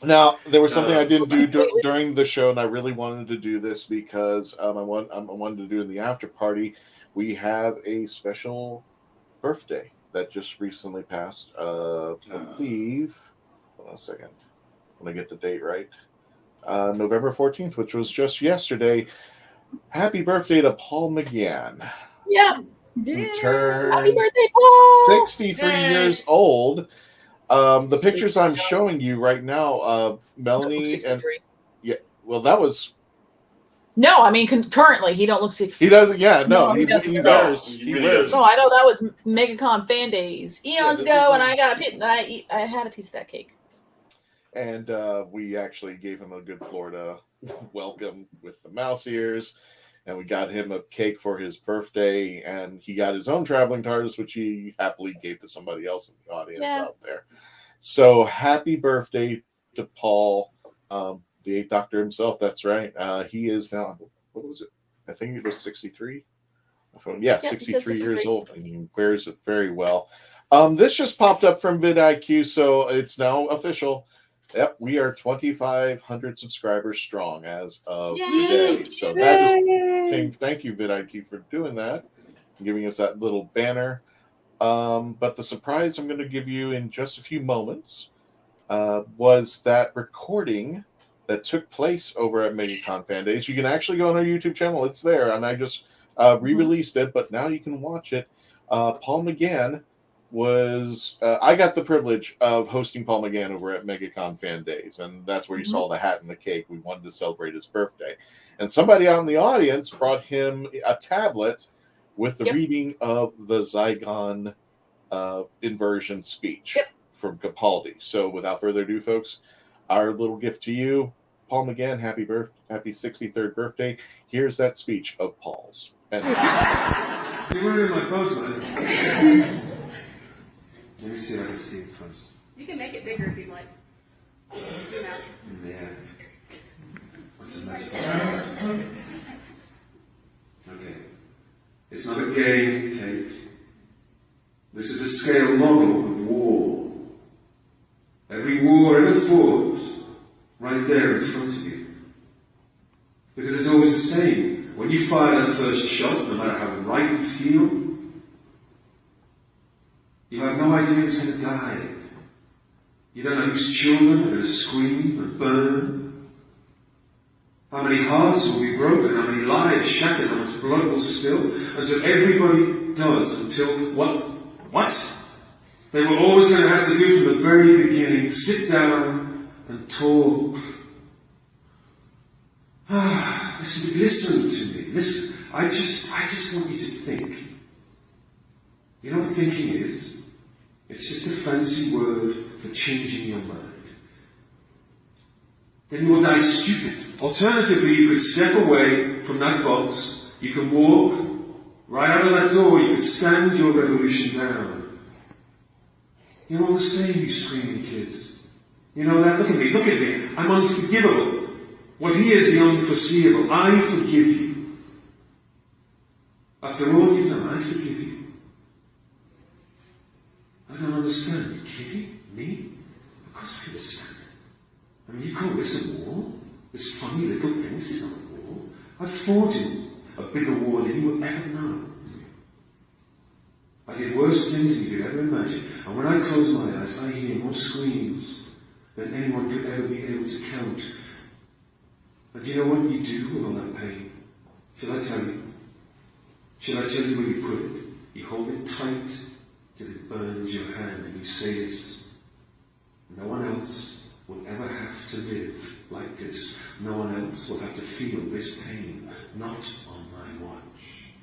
Speaker 2: Now, there was something I didn't do during the show, and I really wanted to do this because I wanted to do it in the after party. We have a special birthday that just recently passed. I believe. Hold on a second. Let me get the date right. November 14th, which was just yesterday. Happy birthday to Paul McGann.
Speaker 3: Yeah.
Speaker 2: Who turned
Speaker 3: Happy birthday, Paul!
Speaker 2: 63 years old. The pictures I'm showing you right now, Melanie, and that was.
Speaker 3: No, I mean currently he don't look 60.
Speaker 2: He doesn't. Yeah, no, he wears. He wears.
Speaker 3: No, I know that was MegaCon fan days eons ago, and I had a piece of that cake.
Speaker 2: And we actually gave him a good Florida welcome with the mouse ears, and we got him a cake for his birthday, and he got his own traveling TARDIS, which he happily gave to somebody else in the audience out there. So happy birthday to Paul, the 8th Doctor himself. That's right. He is now, what was it? I think it was 63. Yeah, 63 years old, and he wears it very well. This just popped up from vidIQ, so it's now official. Yep, we are 2,500 subscribers strong as of today. So that just thank you, vidIQ, for doing that, and giving us that little banner. But the surprise I'm going to give you in just a few moments was that recording that took place over at MegaCon Fan Days. You can actually go on our YouTube channel. It's there, and I just re-released it, but now you can watch it. Paul McGann was I got the privilege of hosting Paul McGann over at MegaCon Fan Days, and that's where you saw the hat and the cake. We wanted to celebrate his birthday, and somebody out in the audience brought him a tablet with the reading of the Zygon inversion speech from Capaldi. So without further ado, folks, our little gift to you, Paul McGann, happy 63rd birthday. Here's that speech of Paul's. And
Speaker 17: you were in my clothes, man. Let me see if I can see it first.
Speaker 18: You can make it bigger if you'd like.
Speaker 17: Yeah. What's the message? Okay. It's not a game, Kate. This is a scale model of war. Every war ever fought, right there in front of you. Because it's always the same. When you fire that first shot, no matter how right you feel, you have no idea who's going to die. You don't know whose children are going to scream and burn. How many hearts will be broken, how many lives shattered, how much blood will spill, until everybody does, until what? They were always going to have to do from the very beginning, sit down and talk. Listen to me, listen. I just want you to think. You know what thinking is? It's just a fancy word for changing your mind. Then you will die stupid. Alternatively, you could step away from that box. You can walk right out of that door. You could stand your revolution down. You're all the same, you screaming kids. You know that? Look at me. I'm unforgivable. What he is the unforeseeable. I forgive you. After all you've done, I forgive you. I don't understand. You kidding? Me? Of course I understand. I mean, you call this a war? This funny little thing, this is not a war. I've fought in a bigger war than you will ever know. I did worse things than you could ever imagine. And when I close my eyes, I hear more screams than anyone could ever be able to count. And do you know what you do with all that pain? Shall I tell you? Shall I tell you where you put it? You hold it tight till it burns your hand, and you say this: no one else will ever have to live like this. No one else will have to feel this pain. Not on my watch.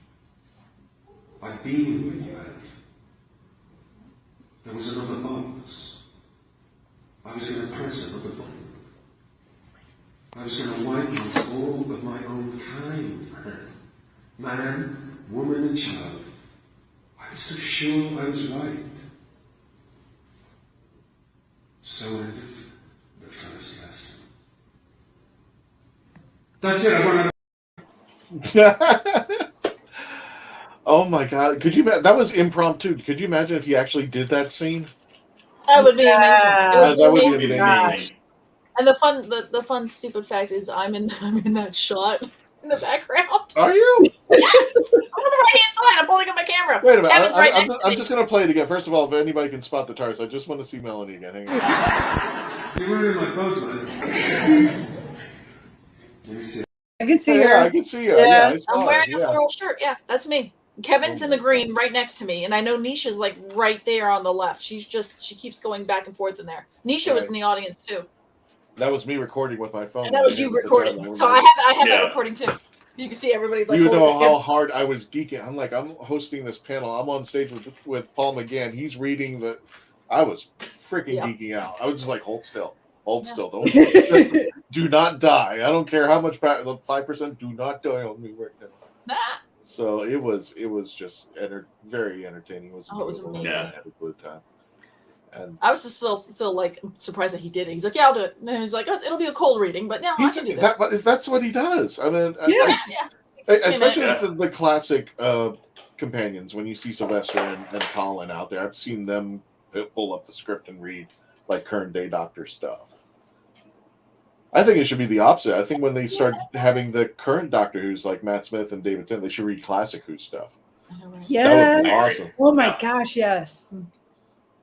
Speaker 17: I've been where you have. There was another box. I was going to press another button. I was going to wipe out all of my own kind. Man, woman, and child. I was so sure I was right. So ended the first lesson. That's it, I want to...
Speaker 2: Oh my God! Could you? That was impromptu. Could you imagine if you actually did that scene?
Speaker 3: That would be amazing.
Speaker 2: That would be amazing.
Speaker 3: And the fun stupid fact is I'm in that shot in the background.
Speaker 2: Are you?
Speaker 3: Yes! I'm on the right hand side. I'm holding up my camera.
Speaker 2: Wait a minute.
Speaker 3: Kevin's right next to
Speaker 2: I'm
Speaker 3: me.
Speaker 2: just going to play it again. First of all, if anybody can spot the TARDIS, I just want to see Melanie again. Hang on.
Speaker 17: You were in my clothes, man. Let me see.
Speaker 4: I can see her.
Speaker 2: Yeah, I can see her. Yeah, I saw
Speaker 3: I'm wearing
Speaker 2: her.
Speaker 3: a floral shirt. Yeah, that's me. Kevin's in the green right next to me, and I know Nisha's like right there on the left. She keeps going back and forth in there. Nisha was in the audience too.
Speaker 2: That was me recording with my phone.
Speaker 3: And that was you recording. So I have that recording too. You can see everybody's like.
Speaker 2: You know how hard I was geeking. I'm like, I'm hosting this panel. I'm on stage with Paul McGann. He's reading the. I was freaking geeking out. I was just like, hold still, still. Don't do not die. I don't care how much 5%. Do not die on me right now.
Speaker 3: Nah.
Speaker 2: So it was just very entertaining. It was
Speaker 3: amazing.
Speaker 2: Yeah, had a good time. And
Speaker 3: I was just still like surprised that he did it. He's like, yeah, I'll do it. And he's like, oh, it'll be a cold reading, but no, I can do this.
Speaker 2: If that's what he does. I mean, especially with the classic companions. When you see Sylvester and Colin out there, I've seen them pull up the script and read like current day Doctor stuff. I think it should be the opposite. I think when they start having the current Doctor Who's like Matt Smith and David Tennant, they should read classic Who stuff.
Speaker 4: Yes.
Speaker 2: That would be awesome.
Speaker 4: Oh my gosh, yes.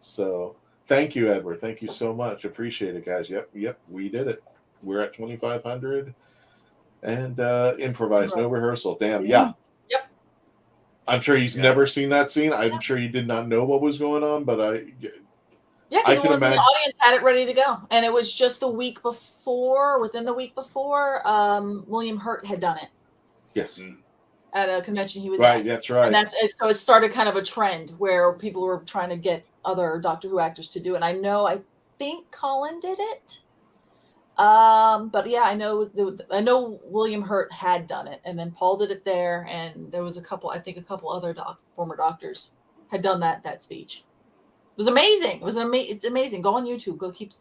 Speaker 2: So thank you, Edward. Thank you so much. Appreciate it, guys. Yep, we did it. we're at 2,500, and improvise, no rehearsal. Damn,
Speaker 3: Yep.
Speaker 2: I'm sure he's never seen that scene. I'm sure he did not know what was going on, but
Speaker 3: because the audience had it ready to go, and it was just within the week before, William Hurt had done it.
Speaker 2: Yes.
Speaker 3: At a convention he was
Speaker 2: right.
Speaker 3: at.
Speaker 2: That's right.
Speaker 3: And so it started kind of a trend where people were trying to get other Doctor Who actors to do it. And I think Colin did it. But yeah, I know William Hurt had done it, and then Paul did it there, and there was a couple other former doctors had done that speech. It was amazing. It's amazing. Go on YouTube. Go keep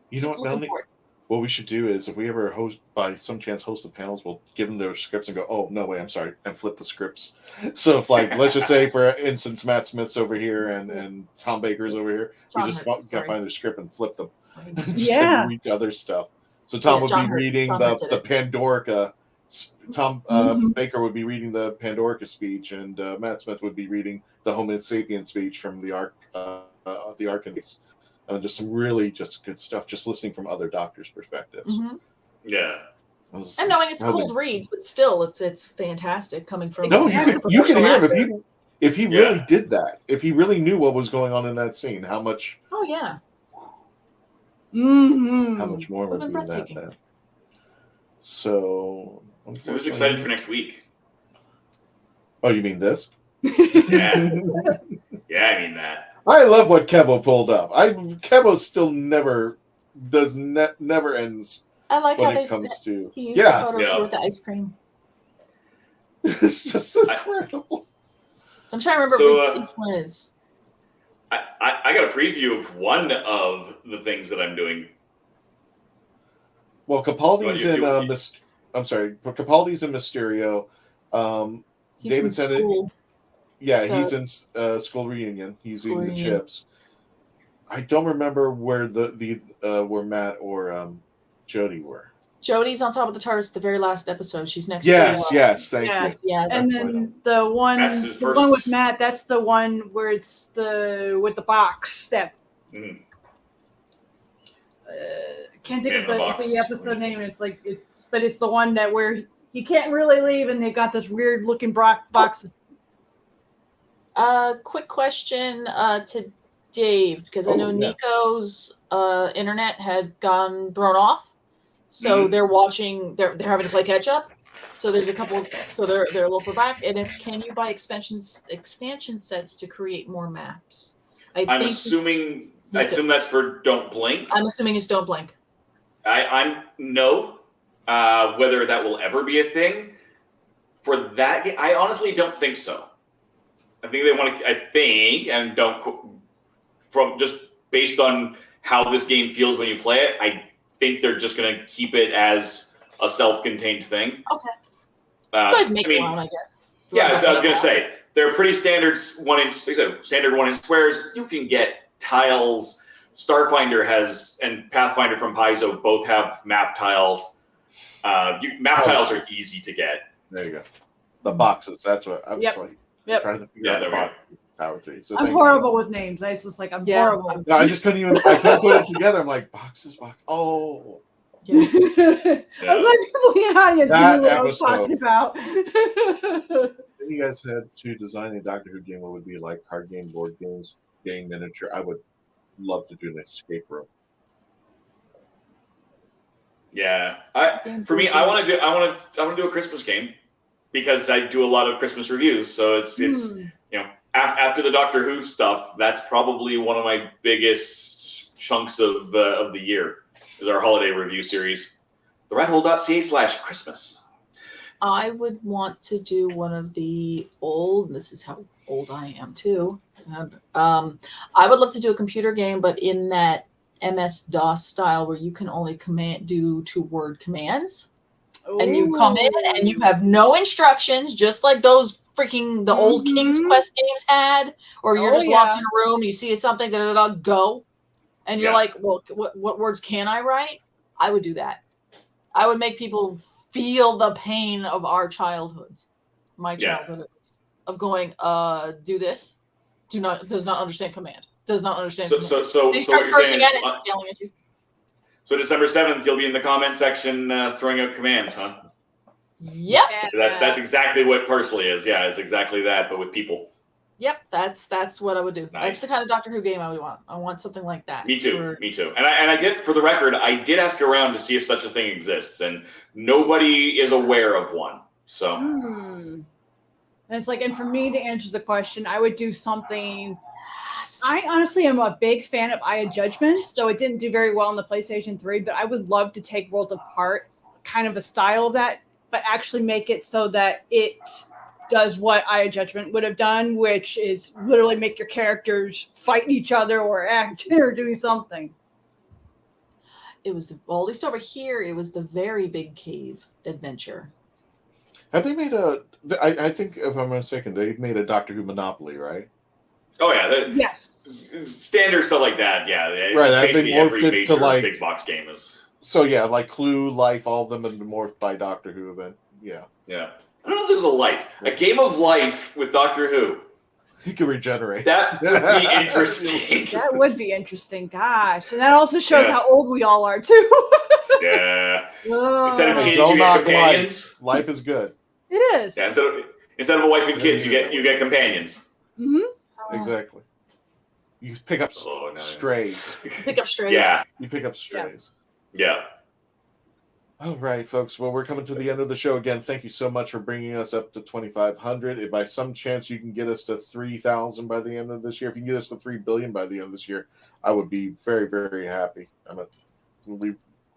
Speaker 2: You know what,
Speaker 3: looking
Speaker 2: Melanie?
Speaker 3: for it.
Speaker 2: What we should do is, if we ever by some chance host the panels, we'll give them their scripts and go, oh, no way, I'm sorry, and flip the scripts. So if, like, let's just say, for instance, Matt Smith's over here and Tom Baker's over here, we just got to find their script and flip them. Just read other stuff. So Tom would be reading the Pandorica. Tom Baker would be reading the Pandorica speech, and Matt Smith would be reading the Homo sapien speech from the Archimedes. Just some really just good stuff, just listening from other doctors' perspectives.
Speaker 3: Mm-hmm.
Speaker 5: Yeah.
Speaker 3: And knowing it's cold reads, but still, it's fantastic coming from.
Speaker 2: No, you can hear him if he really did that. If he really knew what was going on in that scene, how much?
Speaker 3: Oh yeah.
Speaker 2: How much more would be that then? So
Speaker 5: who's excited for next week?
Speaker 2: Oh, you mean this?
Speaker 5: Yeah. Yeah, I mean that.
Speaker 2: I love what KEVO pulled up. KEVO still never ends.
Speaker 3: I like
Speaker 2: when
Speaker 3: how
Speaker 2: it comes to
Speaker 3: he used the photo with the ice cream.
Speaker 2: It's just incredible.
Speaker 3: I'm trying to remember which one is.
Speaker 5: I got a preview of one of the things that I'm doing.
Speaker 2: Well, Capaldi's in Capaldi's in Mysterio.
Speaker 3: He's
Speaker 2: David
Speaker 3: in
Speaker 2: said
Speaker 3: school.
Speaker 2: He's in school reunion. He's eating the chips. I don't remember where where Matt or Jodie were.
Speaker 3: Jodie's on top of the TARDIS the very last episode. She's next
Speaker 2: to
Speaker 3: thank you. Yes.
Speaker 4: And then the one with Matt, that's the one where it's with the box that can't think of the episode name. It's the one that where he can't really leave, and they got this weird looking box.
Speaker 3: Quick question to Dave, because I know Nico's internet had gone thrown off, so they're watching. They're having to play catch up. So there's a couple. So they're a little far back, and it's can you buy expansion sets to create more maps? I assume
Speaker 5: that's for Don't Blink.
Speaker 3: I'm assuming it's Don't Blink.
Speaker 5: I'm no. Whether that will ever be a thing for that, I honestly don't think so. I think they want to. I think, and from just based on how this game feels when you play it, I think they're just going to keep it as a self-contained thing.
Speaker 3: Okay. You guys make your own, I guess.
Speaker 5: Yeah, so I was going to say they're pretty standard 1-inch. Standard 1-inch squares. You can get tiles. Starfinder has and Pathfinder from Paizo both have map tiles. Tiles are easy to get.
Speaker 2: There you go. The boxes. That's what I was trying to figure out.
Speaker 5: There we go.
Speaker 2: Power 3. So
Speaker 4: I'm horrible with names. I was just like, I'm horrible.
Speaker 2: No, I just couldn't put it together. I'm like, boxes. Oh.
Speaker 4: Yeah. I'm glad people in the audience knew what I was talking about.
Speaker 2: If you guys had to design a Doctor Who game, what would be like card game, board games, game miniature? I would love to do an escape room.
Speaker 5: Yeah, for me, I want to do a Christmas game because I do a lot of Christmas reviews. So it's after the Doctor Who stuff, that's probably one of my biggest chunks of the year is our holiday review series, the RatHole.ca/Christmas.
Speaker 3: I would want to do one of the old. This is how old I am too. I would love to do a computer game, but in that MS-DOS style where you can only do 2-word commands. Ooh. And you come in and you have no instructions, just like those the old King's Quest games had, or you're just locked in a room, you see something, go. And you're like, well, what words can I write? I would do that. I would make people feel the pain of our childhoods, my childhood, of going, do this, does not understand command. Does not understand.
Speaker 5: So
Speaker 3: they start
Speaker 5: what you're
Speaker 3: cursing
Speaker 5: saying
Speaker 3: at it and yelling at you.
Speaker 5: So December 7th, you'll be in the comment section throwing out commands, huh?
Speaker 3: Yep.
Speaker 5: That's exactly what Parsley is. Yeah, it's exactly that, but with people.
Speaker 3: Yep, that's what I would do. That's the kind of Doctor Who game I would want. I want something like that.
Speaker 5: Me too. Me too. And I get, for the record, I did ask around to see if such a thing exists, and nobody is aware of one. So.
Speaker 4: And it's like, and for me to answer the question, I would do something. I honestly am a big fan of Eye of Judgment, though it didn't do very well on the PlayStation 3. But I would love to take Worlds Apart, kind of a style of that, but actually make it so that it does what Eye of Judgment would have done, which is literally make your characters fight each other or act or doing something.
Speaker 3: It was, well, at least over here, it was the Very Big Cave adventure.
Speaker 2: Have they made I think, if I'm not mistaken, they made a Doctor Who Monopoly, right?
Speaker 5: Oh, yeah.
Speaker 4: Yes.
Speaker 5: Standard stuff like that, yeah.
Speaker 2: Right,
Speaker 5: Basically
Speaker 2: they morphed
Speaker 5: every
Speaker 2: it
Speaker 5: major
Speaker 2: to, like,
Speaker 5: big box game is.
Speaker 2: So, yeah, like Clue, Life, all of them have been morphed by Doctor Who event. Yeah.
Speaker 5: Yeah. I don't know if there's a life. A game of life with Doctor Who.
Speaker 2: You can regenerate.
Speaker 5: That would be interesting.
Speaker 4: That would be interesting. Gosh. And that also shows
Speaker 5: Yeah.
Speaker 4: how old we all are, too.
Speaker 5: Yeah.
Speaker 4: Oh.
Speaker 5: Instead of kids,
Speaker 2: Don't
Speaker 5: you get
Speaker 2: knock
Speaker 5: companions.
Speaker 2: Life is good.
Speaker 4: It is.
Speaker 5: Yeah, instead of a wife and kids, you get companions.
Speaker 4: Mm-hmm.
Speaker 2: Exactly. You pick up strays.
Speaker 3: Pick up strays.
Speaker 5: Yeah.
Speaker 2: You pick up strays.
Speaker 5: Yeah.
Speaker 2: All right, folks. Well, we're coming to the end of the show again. Thank you so much for bringing us up to 2,500. If by some chance you can get us to 3,000 by the end of this year, if you can get us to 3 billion by the end of this year, I would be very, very happy. I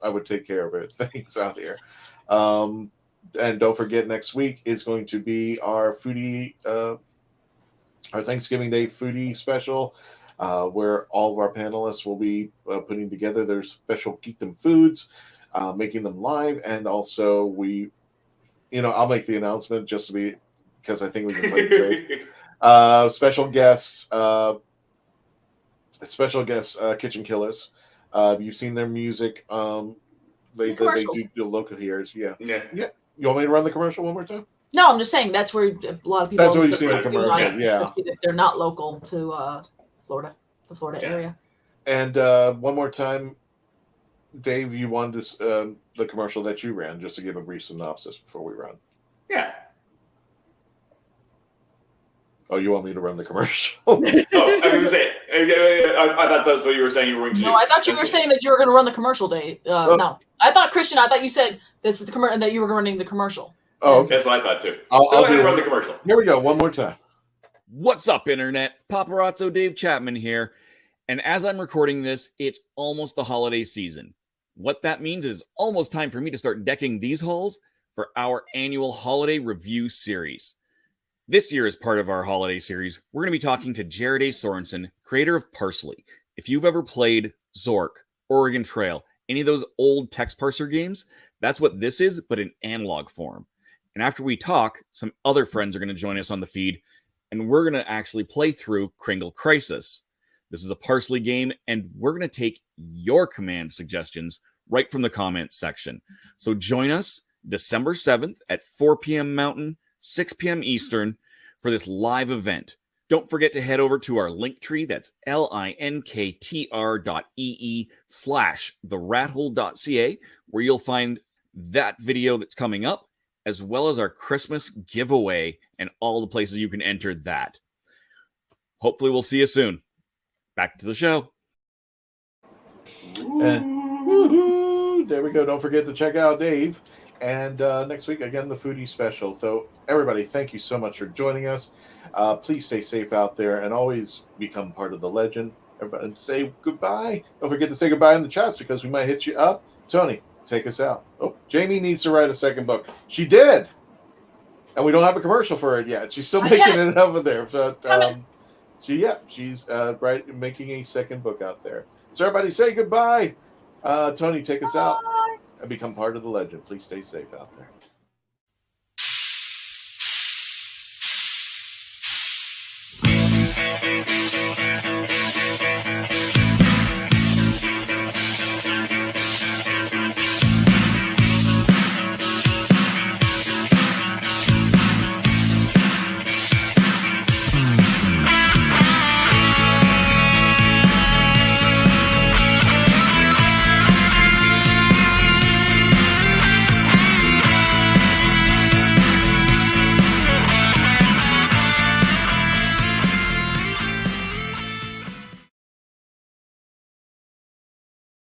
Speaker 2: would take care of it. Thanks out here. And don't forget, next week is going to be our foodie, our Thanksgiving Day foodie special, where all of our panelists will be putting together their special Geekdom foods. Making them live, and also I'll make the announcement just to be, because I think we can play it safe. Special guests, Kitchen Killers. You've seen their music. They do local hears. Yeah. You want me to run the commercial one more time?
Speaker 3: No, I'm just saying that's where a lot of people.
Speaker 2: That's where you see the commercial. Yeah.
Speaker 3: If they're not local to Florida, the Florida area.
Speaker 2: And one more time, Dave, you wanted the commercial that you ran, just to give a brief synopsis before we run.
Speaker 5: Yeah.
Speaker 2: Oh, you want me to run the commercial?
Speaker 5: I was going to say, I thought that's what you were saying you were going to do.
Speaker 3: No, I thought you were saying that you were going to run the commercial, Dave. No. I thought, Christian, you said this is the commercial, and that you were running the commercial.
Speaker 2: Oh, okay.
Speaker 5: That's what I thought, too.
Speaker 2: I'll
Speaker 5: go ahead and run the commercial.
Speaker 2: Here we go, one more time.
Speaker 12: What's up, Internet? Paparazzo Dave Chapman here. And as I'm recording this, it's almost the holiday season. What that means is almost time for me to start decking these halls for our annual holiday review series. This year, as part of our holiday series, we're going to be talking to Jared A. Sorensen, creator of Parsley. If you've ever played Zork, Oregon Trail, any of those old text parser games, that's what this is, but in analog form. And after we talk, some other friends are going to join us on the feed, and we're going to actually play through Kringle Crisis. This is a Parsley game, and we're going to take your command suggestions right from the comments section. So join us December 7th at 4 p.m. Mountain, 6 p.m. Eastern for this live event. Don't forget to head over to our link tree. That's linktr.ee/therrathole.ca, where you'll find that video that's coming up, as well as our Christmas giveaway and all the places you can enter that. Hopefully we'll see you soon. Back to the show.
Speaker 2: And there we go. Don't forget to check out Dave. And next week, again, the foodie special. So everybody, thank you so much for joining us. Please stay safe out there and always become part of the legend. Everybody say goodbye. Don't forget to say goodbye in the chats because we might hit you up. Tony, take us out. Oh, Jamie needs to write a second book. She did. And we don't have a commercial for it yet. She's still making it over there. But she's making a second book out there. So everybody say goodbye. Tony, take us out and become part of the legend. Please stay safe out there.